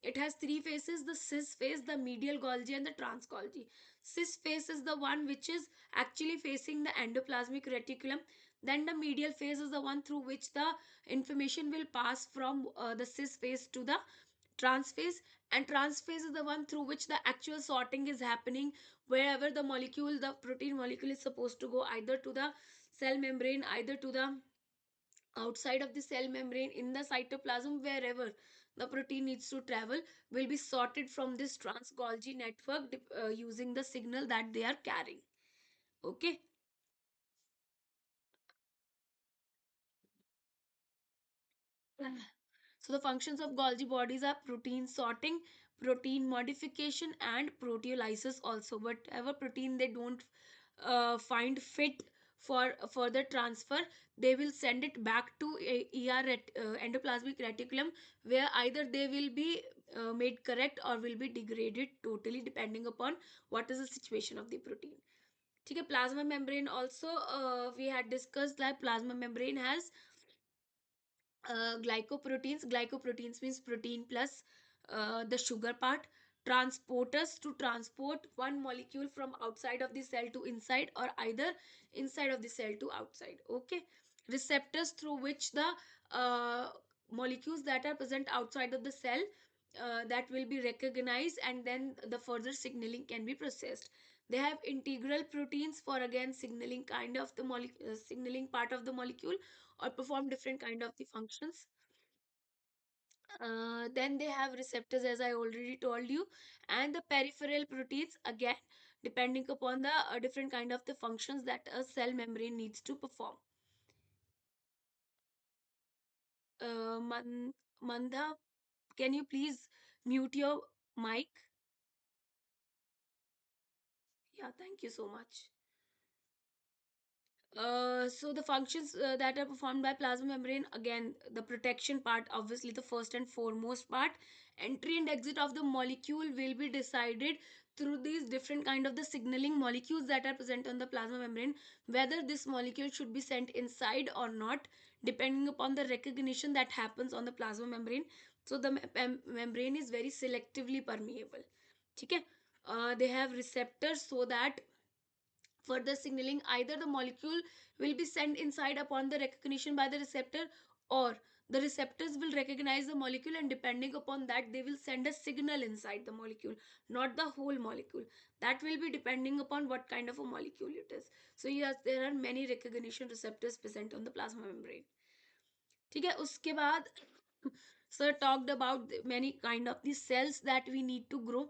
It has three faces: the cis face, the medial Golgi, and the trans Golgi. Cis face is the one which is actually facing the endoplasmic reticulum. Then the medial phase is the one through which the information will pass from the cis phase to the trans phase, and trans phase is the one through which the actual sorting is happening, wherever the molecule, the protein molecule, is supposed to go either to the cell membrane, either to the outside of the cell membrane, in the cytoplasm, wherever the protein needs to travel, will be sorted from this trans Golgi network using the signal that they are carrying. Okay. So the functions of Golgi bodies are protein sorting, protein modification, and proteolysis also. Whatever protein they don't find fit for further transfer, they will send it back to endoplasmic reticulum, where either they will be made correct or will be degraded totally depending upon what is the situation of the protein. ठीक है. Plasma membrane also, we had discussed that plasma membrane has glycoproteins. Glycoproteins means protein plus the sugar part, transporters to transport one molecule from outside of the cell to inside, or either inside of the cell to outside. Okay. Receptors through which the molecules that are present outside of the cell that will be recognized, and then the further signaling can be processed. They have integral proteins for again signaling kind of the molecule, signaling part of the molecule, or perform different kind of the functions. Then they have receptors, as I already told you, and the peripheral proteins again depending upon the different kind of the functions that a cell membrane needs to perform. Mandha, can you please mute your mic? Yeah, thank you so much. So the functions that are performed by plasma membrane, again the protection part, obviously the first and foremost part. Entry and exit of the molecule will be decided through these different kind of the signaling molecules that are present on the plasma membrane, whether this molecule should be sent inside or not, depending upon the recognition that happens on the plasma membrane. So the membrane is very selectively permeable. Okay. They have receptors so that further signaling, either the molecule will be sent inside upon the recognition by the receptor, or the receptors will recognize the molecule, and depending upon that they will send a signal inside the molecule, not the whole molecule. That will be depending upon what kind of a molecule it is. So yes, there are many recognition receptors present on the plasma membrane. ठीक है. उसके बाद sir talked about many kind of the cells that we need to grow,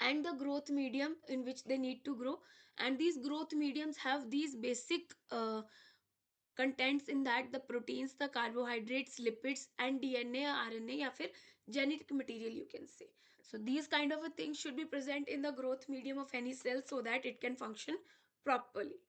and the growth medium in which they need to grow. And these growth mediums have these basic contents in that: the proteins, the carbohydrates, lipids, and DNA, RNA, या फिर genetic material, you can say. So these kind of a thing should be present in the growth medium of any cell so that it can function properly.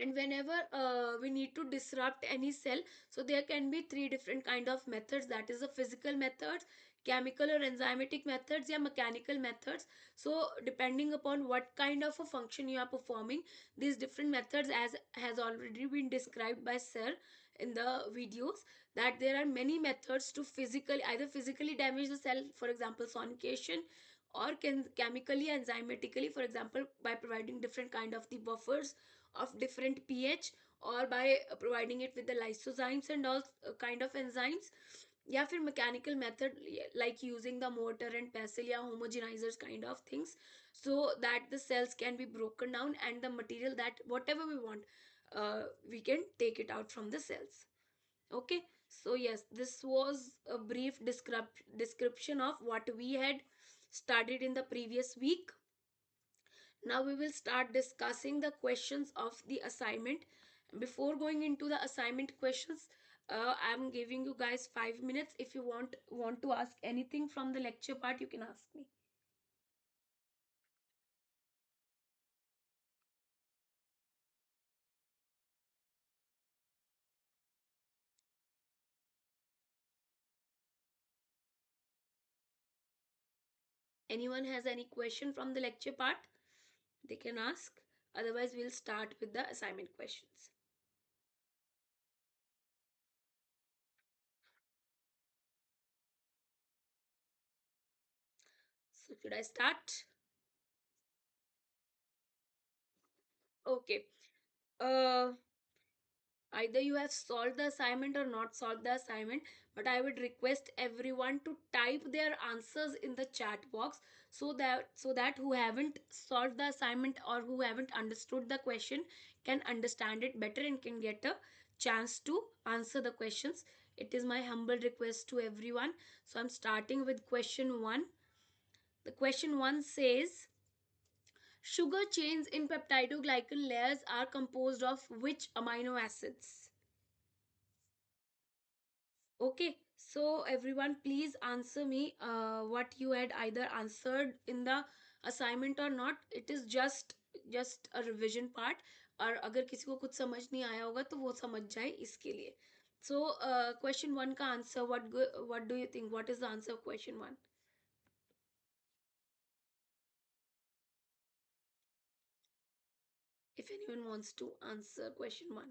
And whenever we need to disrupt any cell, so there can be three different kind of methods, that is the physical methods, chemical or enzymatic methods, or mechanical methods. So depending upon what kind of a function you are performing, these different methods, as has already been described by sir in the videos, that there are many methods to physically, either physically damage the cell, for example sonication, or can chemically enzymatically, for example by providing different kind of the buffers of different pH, or by providing it with the lysozymes and all kind of enzymes, या फिर mechanical method like using the mortar and pestle या homogenizers kind of things, so that the cells can be broken down and the material that whatever we want, we can take it out from the cells. Okay, so yes, this was a brief description of what we had studied in the previous week. Now we will start discussing the questions of the assignment. Before going into the assignment questions, I'm giving you guys 5 minutes. If you want to ask anything from the lecture part, you can ask me. Anyone has any question from the lecture part, they can ask. Otherwise, we'll start with the assignment questions. So should I start? Okay. Uh, Either you have solved the assignment or not solved the assignment, but I would request everyone to type their answers in the chat box, so that who haven't solved the assignment or who haven't understood the question can understand it better and can get a chance to answer the questions. It is my humble request to everyone. So I'm starting with question 1. The question 1 says, sugar chains in peptidoglycan layers are composed of which amino acids? Okay, so everyone, please answer me what you had either answered in the assignment or not. It is just a revision part. और अगर किसी को कुछ समझ नहीं आया होगा तो वो समझ जाए इसके लिए. So question 1 का answer, what do you think? What is the answer of question 1? If anyone wants to answer question 1.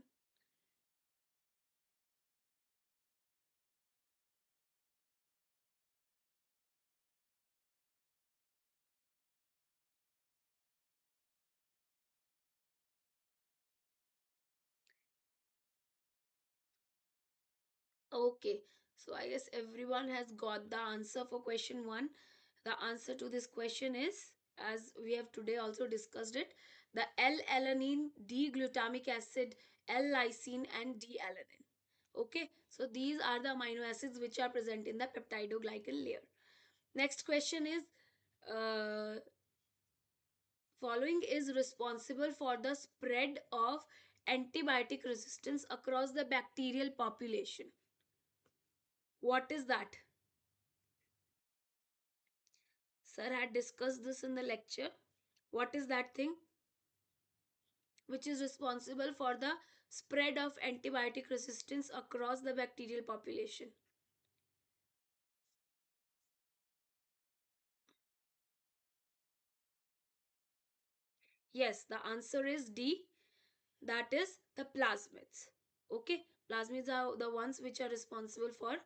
Okay, so I guess everyone has got the answer for question 1. The answer to this question is, as we have today also discussed it, the L-alanine, D-glutamic acid, L-lysine, and D-alanine. Okay, so these are the amino acids which are present in the peptidoglycan layer. Next question is, uh, following is responsible for the spread of antibiotic resistance across the bacterial population. What is that? Sir had discussed this in the lecture. What is that thing which is responsible for the spread of antibiotic resistance across the bacterial population? Yes, the answer is D. That is the plasmids. Okay, plasmids are the ones which are responsible for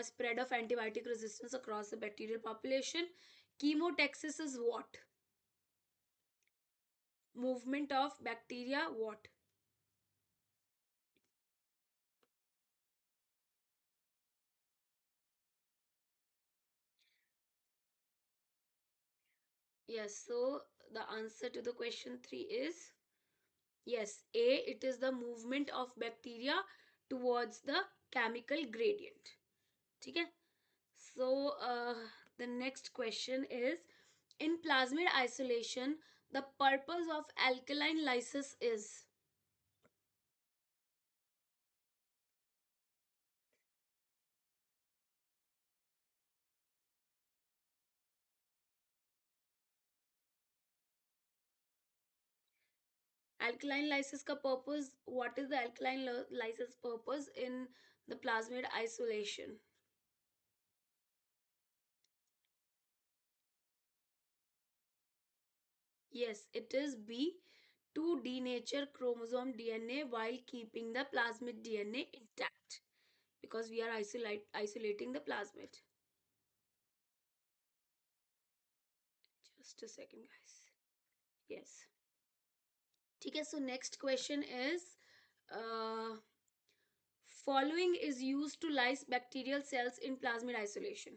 spread of antibiotic resistance across the bacterial population. Chemotaxis is what? Movement of bacteria, what? Yes, so the answer to the question 3 is yes, A, it is the movement of bacteria towards the chemical gradient. Okay? So, the next question is, in plasmid isolation, the purpose of alkaline lysis is? alkaline lysis का purpose, what is the alkaline lysis purpose in the plasmid isolation? Yes, it is B, to denature chromosome DNA while keeping the plasmid DNA intact, because we are isolating the plasmid. Just a second, guys. Yes. Okay, so next question is, uh, following is used to lyse bacterial cells in plasmid isolation.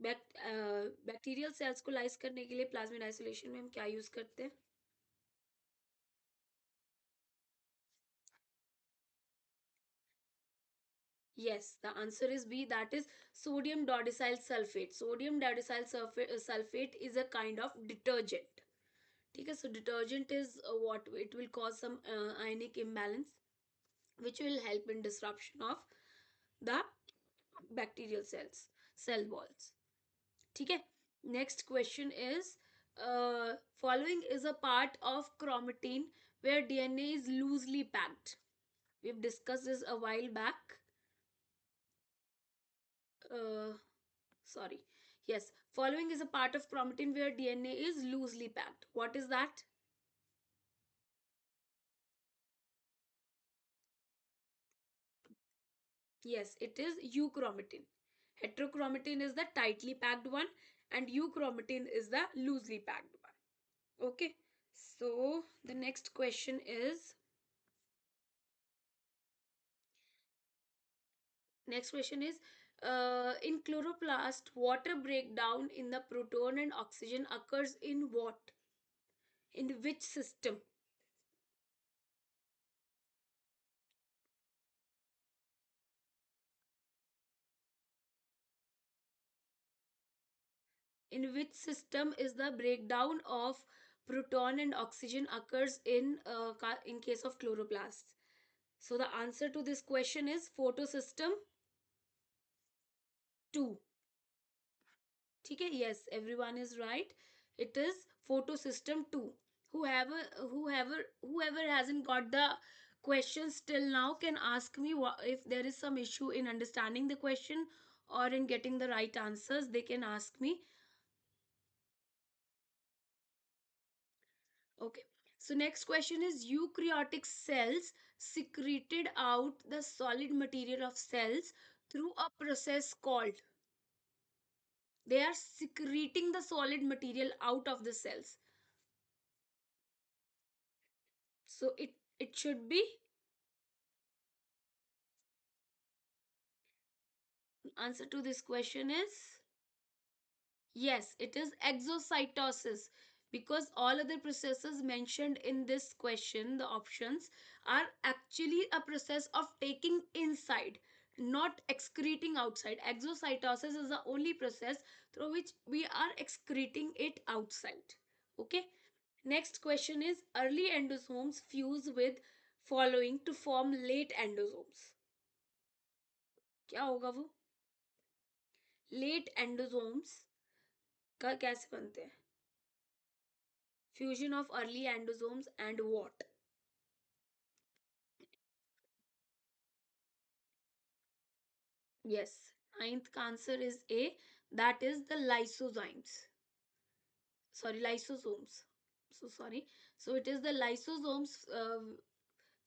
Bacterial cells को लाइस करने के लिए plasmid isolation में हम क्या use करते हैं? Yes, the answer is B. That is sodium dodecyl sulfate. Sodium dodecyl sulfate is a kind of detergent. Okay, so detergent is what it will cause some ionic imbalance, which will help in disruption of the bacterial cells, cell walls. Okay. Next question is, following is a part of chromatin where DNA is loosely packed. We've discussed this a while back. Uh, Sorry. Yes, following is a part of chromatin where DNA is loosely packed. What is that? Yes, it is euchromatin. Heterochromatin is the tightly packed one, and euchromatin is the loosely packed one. Okay. So the next question is, in chloroplast, water breakdown in the proton and oxygen occurs in what? In which system? In which system is the breakdown of proton and oxygen occurs in in case of chloroplasts? So the answer to this question is photosystem 2. Okay, yes, everyone is right. It is photosystem 2. Whoever hasn't got the questions till now can ask me if there is some issue in understanding the question or in getting the right answers, they can ask me. Okay. So next question is, eukaryotic cells secreted out the solid material of cells through a process called, they are secreting the solid material out of the cells. So it should be, answer to this question is, yes, it is exocytosis, because all other processes mentioned in this question, the options, are actually a process of taking inside, not excreting outside. Exocytosis is the only process through which we are excreting it outside. Okay. Next question is, early endosomes fuse with following to form late endosomes. क्या होगा वो? Late एंडोसोम्स का कैसे बनते हैं? Fusion of early endosomes and what? Yes, ninth answer is A. That is the lysozymes. Sorry, lysosomes. So sorry. So it is the lysosomes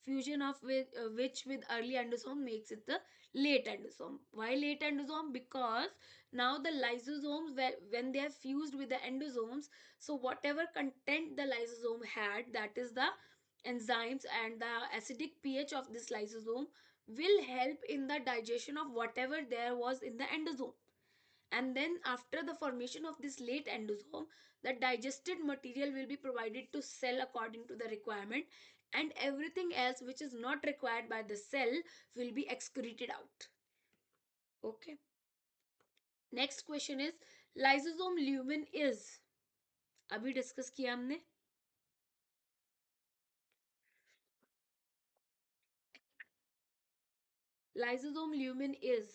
fusion of which with early endosome makes it the late endosome. Why late endosome? Because now the lysosomes, when they are fused with the endosomes, so whatever content the lysosome had, that is the enzymes and the acidic pH of this lysosome, will help in the digestion of whatever there was in the endosome. And then after the formation of this late endosome, the digested material will be provided to cell according to the requirement, and everything else which is not required by the cell will be excreted out. Okay. Next question is, lysosome lumen is, अभी discuss किया हमने. Lysosome lumen is,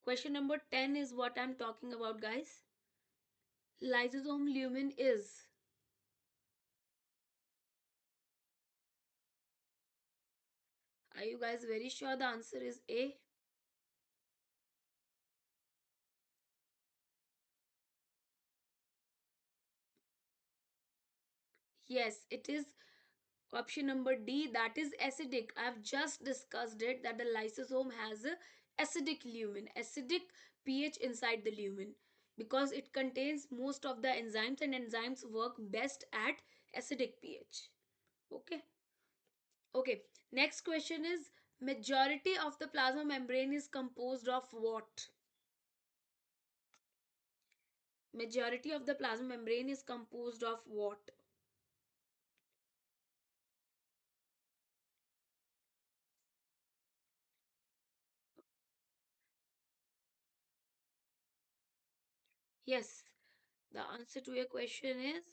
Question number 10 is what I'm talking about, guys. Lysosome lumen is. Are you guys very sure the answer is A? Yes, it is option number D, that is acidic. I've just discussed it that the lysosome has a acidic lumen, acidic pH inside the lumen, because it contains most of the enzymes, and enzymes work best at acidic pH. Okay. Okay. Next question is, majority of the plasma membrane is composed of what? Majority of the plasma membrane is composed of what? Yes. The answer to your question is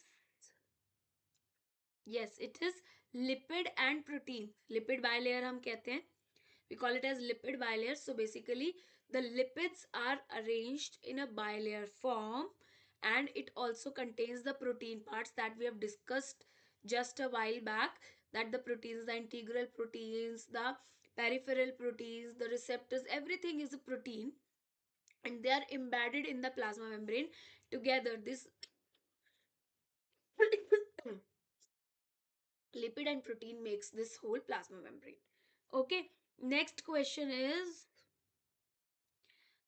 yes, it is lipid and protein. Lipid bilayer हम कहते हैं. We call it as lipid bilayer. So basically, the lipids are arranged in a bilayer form, and it also contains the protein parts that we have discussed just a while back. That the proteins, the integral proteins, the peripheral proteins, the receptors, everything is a protein, and they are embedded in the plasma membrane together. This lipid and protein makes this whole plasma membrane. Okay, next question is,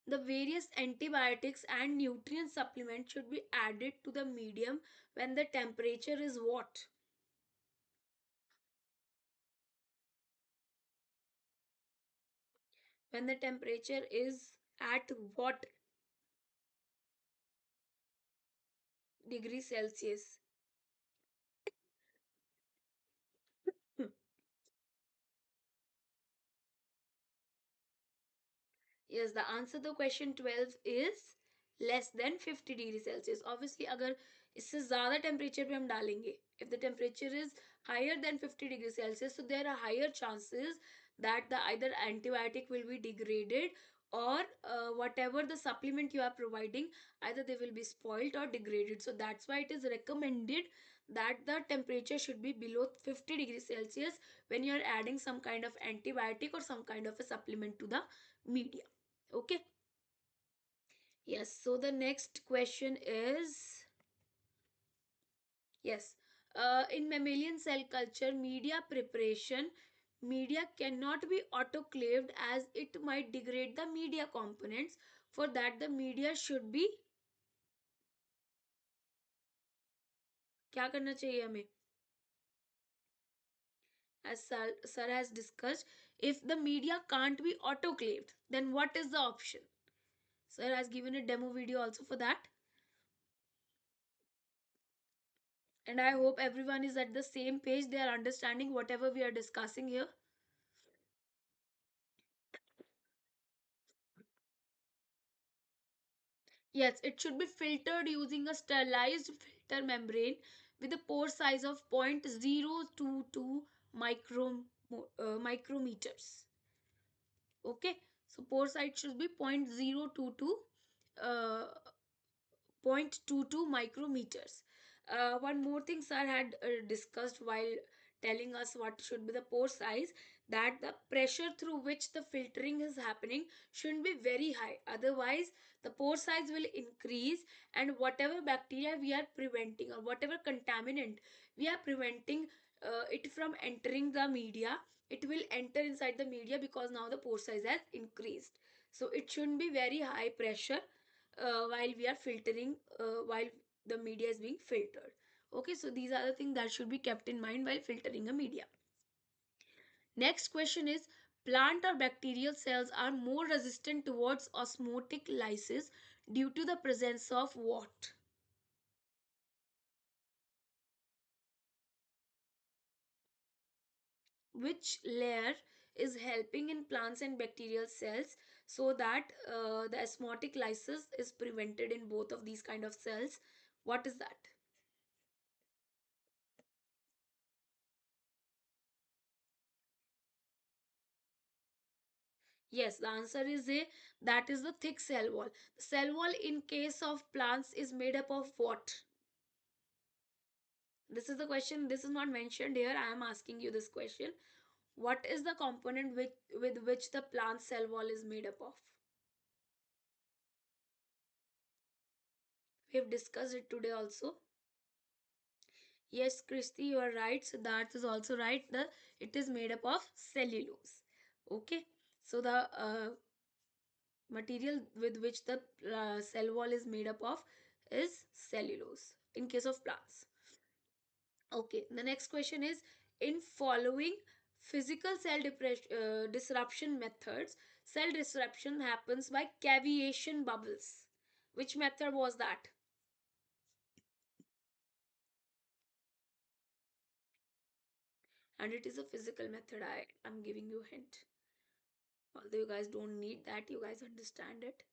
the various antibiotics and nutrient supplements should be added to the medium when the temperature is what? When the temperature is at what degree Celsius? Yes, the answer to question 12 is less than 50 degree Celsius. Obviously अगर इससे ज़्यादा temperature पे हम डालेंगे, if the temperature is higher than 50 degree celsius, so there are higher chances that the either antibiotic will be degraded, or whatever the supplement you are providing, either they will be spoiled or degraded. So that's why it is recommended that the temperature should be below 50 degrees celsius when you are adding some kind of antibiotic or some kind of a supplement to the media. Okay. Yes. So the next question is, yes, in mammalian cell culture, media cannot be autoclaved as it might degrade the media components. For that, the media should be, क्या करना चाहिए हमें? As sir has discussed, if the media can't be autoclaved, then what is the option? Sir has given a demo video also for that. And I hope everyone is at the same page. They are understanding whatever we are discussing here. Yes, it should be filtered using a sterilized filter membrane with a pore size of 0.022 micrometers. Okay, so pore size should be 0.022 uh, 0.22 micrometers. One more thing sir had discussed while telling us what should be the pore size, that the pressure through which the filtering is happening shouldn't be very high, otherwise the pore size will increase, and whatever bacteria we are preventing or whatever contaminant we are preventing it from entering the media, it will enter inside the media because now the pore size has increased. So it shouldn't be very high pressure while we are filtering, while the media is being filtered. Okay, so these are the things that should be kept in mind while filtering a media. Next question is, plant or bacterial cells are more resistant towards osmotic lysis due to the presence of what? Which layer is helping in plants and bacterial cells so that the osmotic lysis is prevented in both of these kind of cells? What is that? Yes, the answer is A. That is the thick cell wall. The cell wall in case of plants is made up of what? This is the question. This is not mentioned here. I am asking you this question. What is the component with which the plant cell wall is made up of? We have discussed it today also. Yes, Christy, you are right. So that is also right. The it is made up of cellulose. Okay. So the material with which the cell wall is made up of is cellulose in case of plants. Okay, the next question is, in following physical disruption methods, cell disruption happens by cavitation bubbles. Which method was that? And it is a physical method. I'm giving you a hint. Although you guys don't need that, you guys understand it.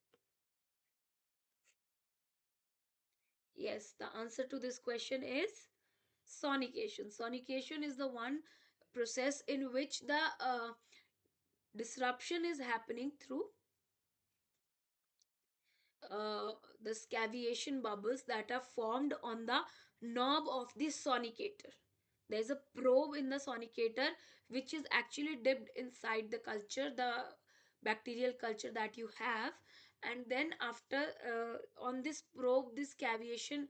Yes, the answer to this question is sonication. Sonication is the one process in which the disruption is happening through the scaviation bubbles that are formed on the knob of the sonicator. There's a probe in the sonicator which is actually dipped inside the culture, the bacterial culture that you have, and then after on this probe, this caviation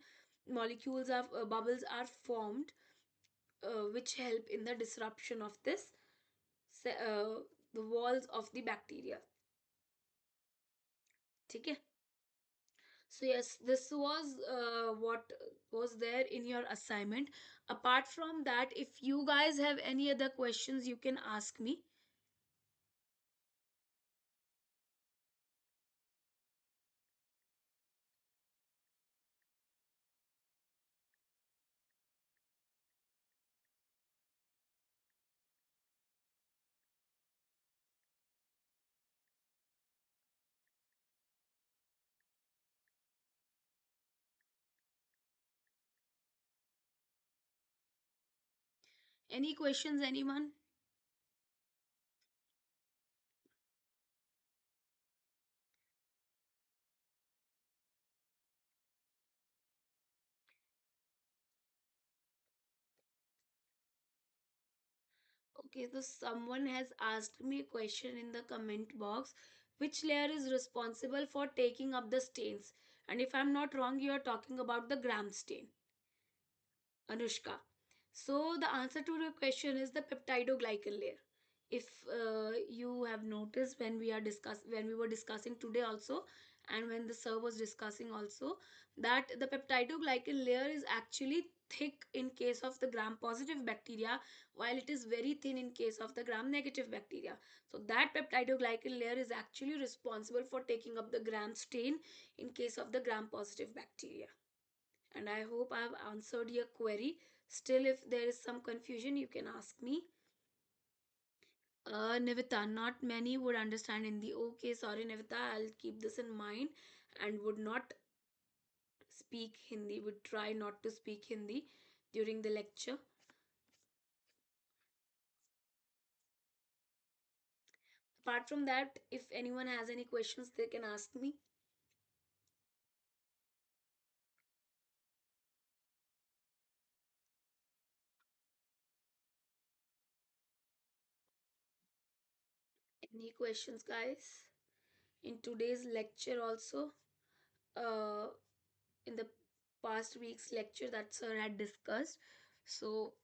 molecules of bubbles are formed, which help in the disruption of this the walls of the bacteria. ठीक है? So yes, this was what was there in your assignment. Apart from that, if you guys have any other questions, you can ask me. Any questions, anyone? Okay, so someone has asked me a question in the comment box. Which layer is responsible for taking up the stains? And if I'm not wrong, you are talking about the gram stain. Anushka. So the answer to the question is the peptidoglycan layer. If you have noticed when we were discussing today also, and when the sir was discussing also, that the peptidoglycan layer is actually thick in case of the gram positive bacteria, while it is very thin in case of the gram negative bacteria. So that peptidoglycan layer is actually responsible for taking up the gram stain in case of the gram positive bacteria. And I hope I have answered your query. Still, if there is some confusion, you can ask me. Nivita, not many would understand Hindi. Okay, sorry, Nivita, I'll keep this in mind and would not speak Hindi, would try not to speak Hindi during the lecture. Apart from that, if anyone has any questions, they can ask me. Any questions, guys? In today's lecture, also, uh, in the past week's lecture that sir had discussed. So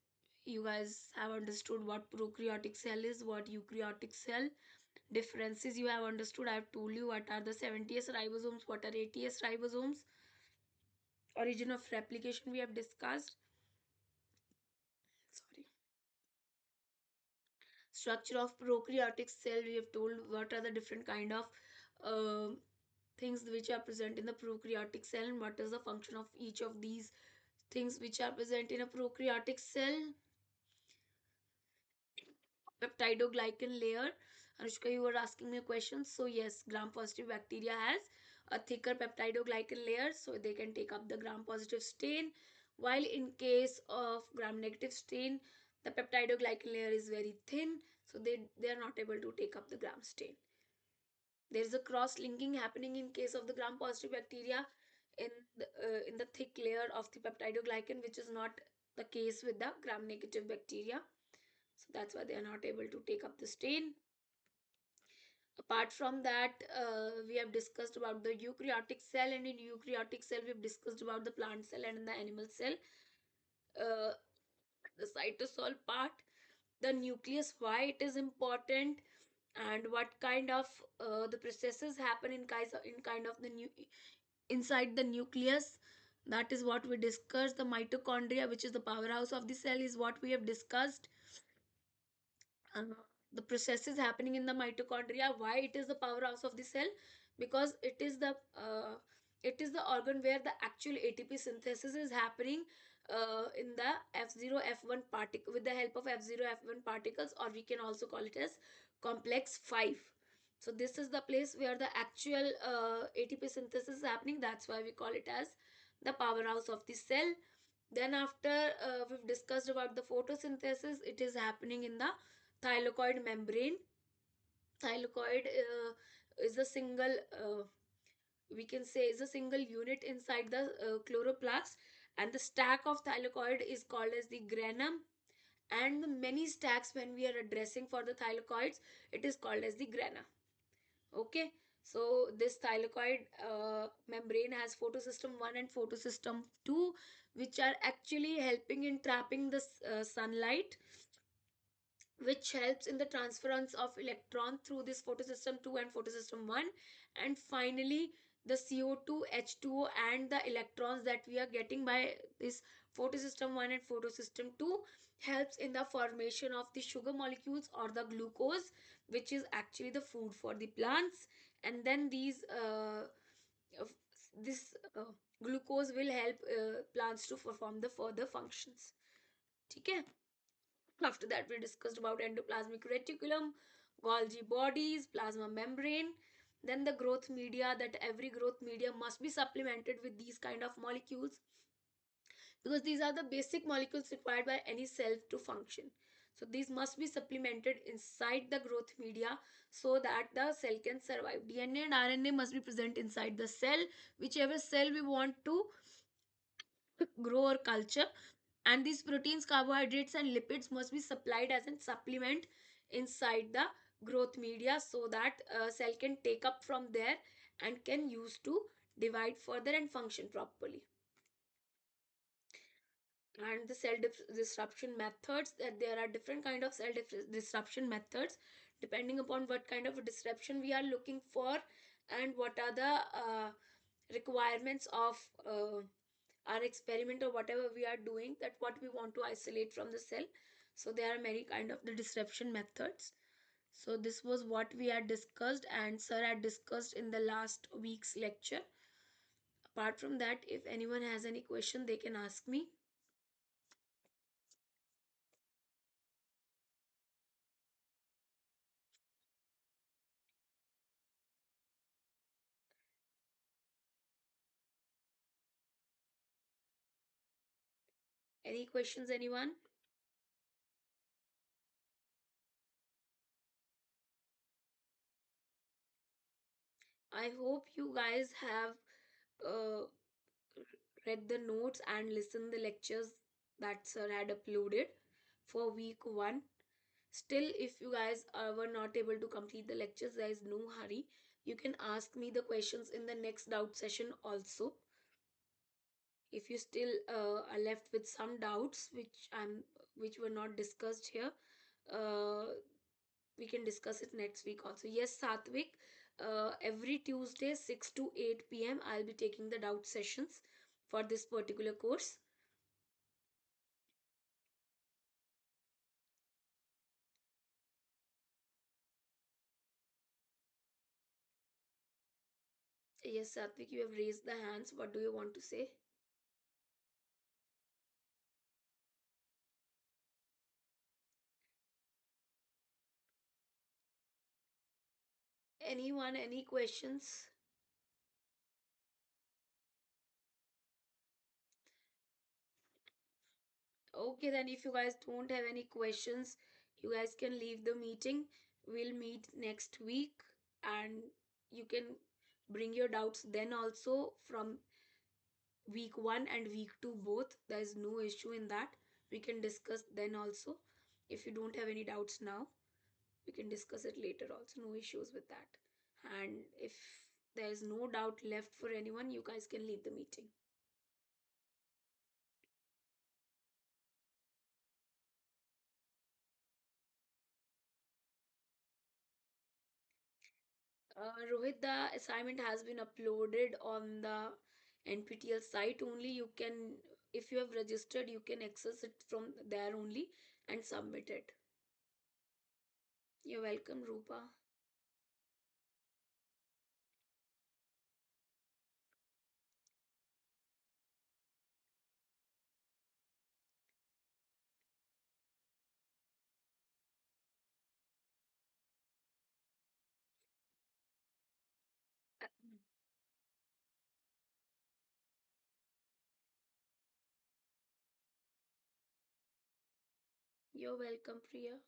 you guys have understood what prokaryotic cell is, what eukaryotic cell differences you have understood. I have told you what are the 70s ribosomes, what are 80s ribosomes, origin of replication we have discussed. Sorry. Structure of prokaryotic cell we have told what are the different kind of uh, things which are present in the prokaryotic cell and what is the function of each of these things which are present in a prokaryotic cell. Peptidoglycan layer. Anushka, you were asking me a question. So yes, gram positive bacteria has a thicker peptidoglycan layer, so they can take up the gram positive stain. While in case of gram negative stain, the peptidoglycan layer is very thin, so they are not able to take up the gram stain. There is a cross linking happening in case of the gram positive bacteria in the thick layer of the peptidoglycan, which is not the case with the gram negative bacteria. So that's why they are not able to take up the stain. Apart from that, we have discussed about the eukaryotic cell, and in eukaryotic cell we have discussed about the plant cell and the animal cell. uh, the cytosol part, the nucleus, why it is important, and what kind of the processes happen in kind of the new inside the nucleus. That is what we discussed. The mitochondria, which is the powerhouse of the cell, is what we have discussed. uh, the processes happening in the mitochondria, why it is the powerhouse of the cell, because it is the organ where the actual ATP synthesis is happening in the F0 F1 particle, with the help of F0 F1 particles, or we can also call it as complex 5. So this is the place where the actual ATP synthesis is happening. That's why we call it as the powerhouse of the cell. Then after we've discussed about the photosynthesis, it is happening in the thylakoid membrane. Thylakoid is a single, we can say, is a single unit inside the chloroplast, and the stack of thylakoid is called as the granum. And the many stacks, when we are addressing for the thylakoids, it is called as the grana. Okay, so this thylakoid membrane has photosystem 1 and photosystem 2, which are actually helping in trapping the sunlight, which helps in the transference of electron through this photosystem 2 and photosystem 1. And finally, the CO2, H2O, and the electrons that we are getting by this photosystem 1 and photosystem 2 helps in the formation of the sugar molecules or the glucose, which is actually the food for the plants. And then of- this glucose will help plants to perform the further functions. Okay. After that, we discussed about endoplasmic reticulum, Golgi bodies, plasma membrane, then the growth media, that every growth media must be supplemented with these kind of molecules, because these are the basic molecules required by any cell to function. So these must be supplemented inside the growth media so that the cell can survive. DNA and RNA must be present inside the cell, whichever cell we want to grow or culture. And these proteins, carbohydrates, and lipids must be supplied as a supplement inside the growth media so that cell can take up from there and can use to divide further and function properly. And the disruption methods, that there are different kind of disruption methods depending upon what kind of a disruption we are looking for, and what are the requirements of our experiment or whatever we are doing, that what we want to isolate from the cell. So there are many kind of the disruption methods. So this was what we had discussed and sir had discussed in the last week's lecture. Apart from that, if anyone has any question, they can ask me. Any questions, anyone? I hope you guys have uh, read the notes and listened the lectures that sir had uploaded for week 1. Still, if you guys were not able to complete the lectures, there is no hurry. You can ask me the questions in the next doubt session also. If you still are left with some doubts which were not discussed here, uh, we can discuss it next week also. Yes, Satvik, every Tuesday 6 to 8 p.m. I'll be taking the doubt sessions for this particular course. Yes, Satvik, you have raised the hands. What do you want to say? Anyone, any questions? Okay, then if you guys don't have any questions, you guys can leave the meeting. We'll meet next week, and You can bring your doubts then also from week 1 and week 2 both. There is no issue in that. We can discuss then also. If you don't have any doubts now, we can discuss it later also. No issues with that. And if there is no doubt left for anyone, you guys can leave the meeting. Rohit, the assignment has been uploaded on the NPTEL site only. You can, if you have registered, you can access it from there only and submit it. You're welcome, Rupa. You're welcome, Priya.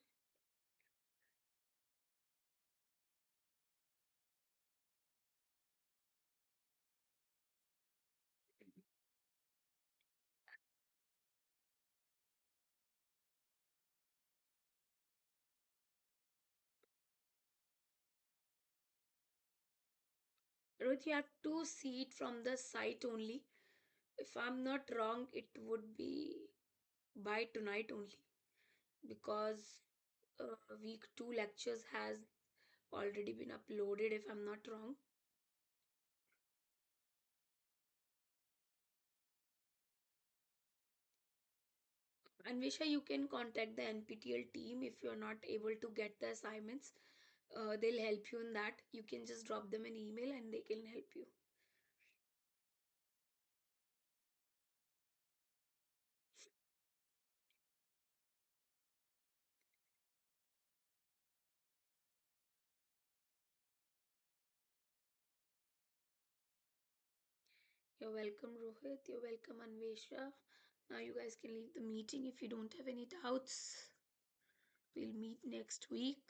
Rohit, you have to see it from the site only. If I'm not wrong, it would be by tonight only because week 2 lectures has already been uploaded, if I'm not wrong. Anvisha, you can contact the NPTEL team if you're not able to get the assignments. They'll help you in that. You can just drop them an email and they can help you. You're welcome, Rohit. You're welcome, Anvesha. Now you guys can leave the meeting if you don't have any doubts. We'll meet next week.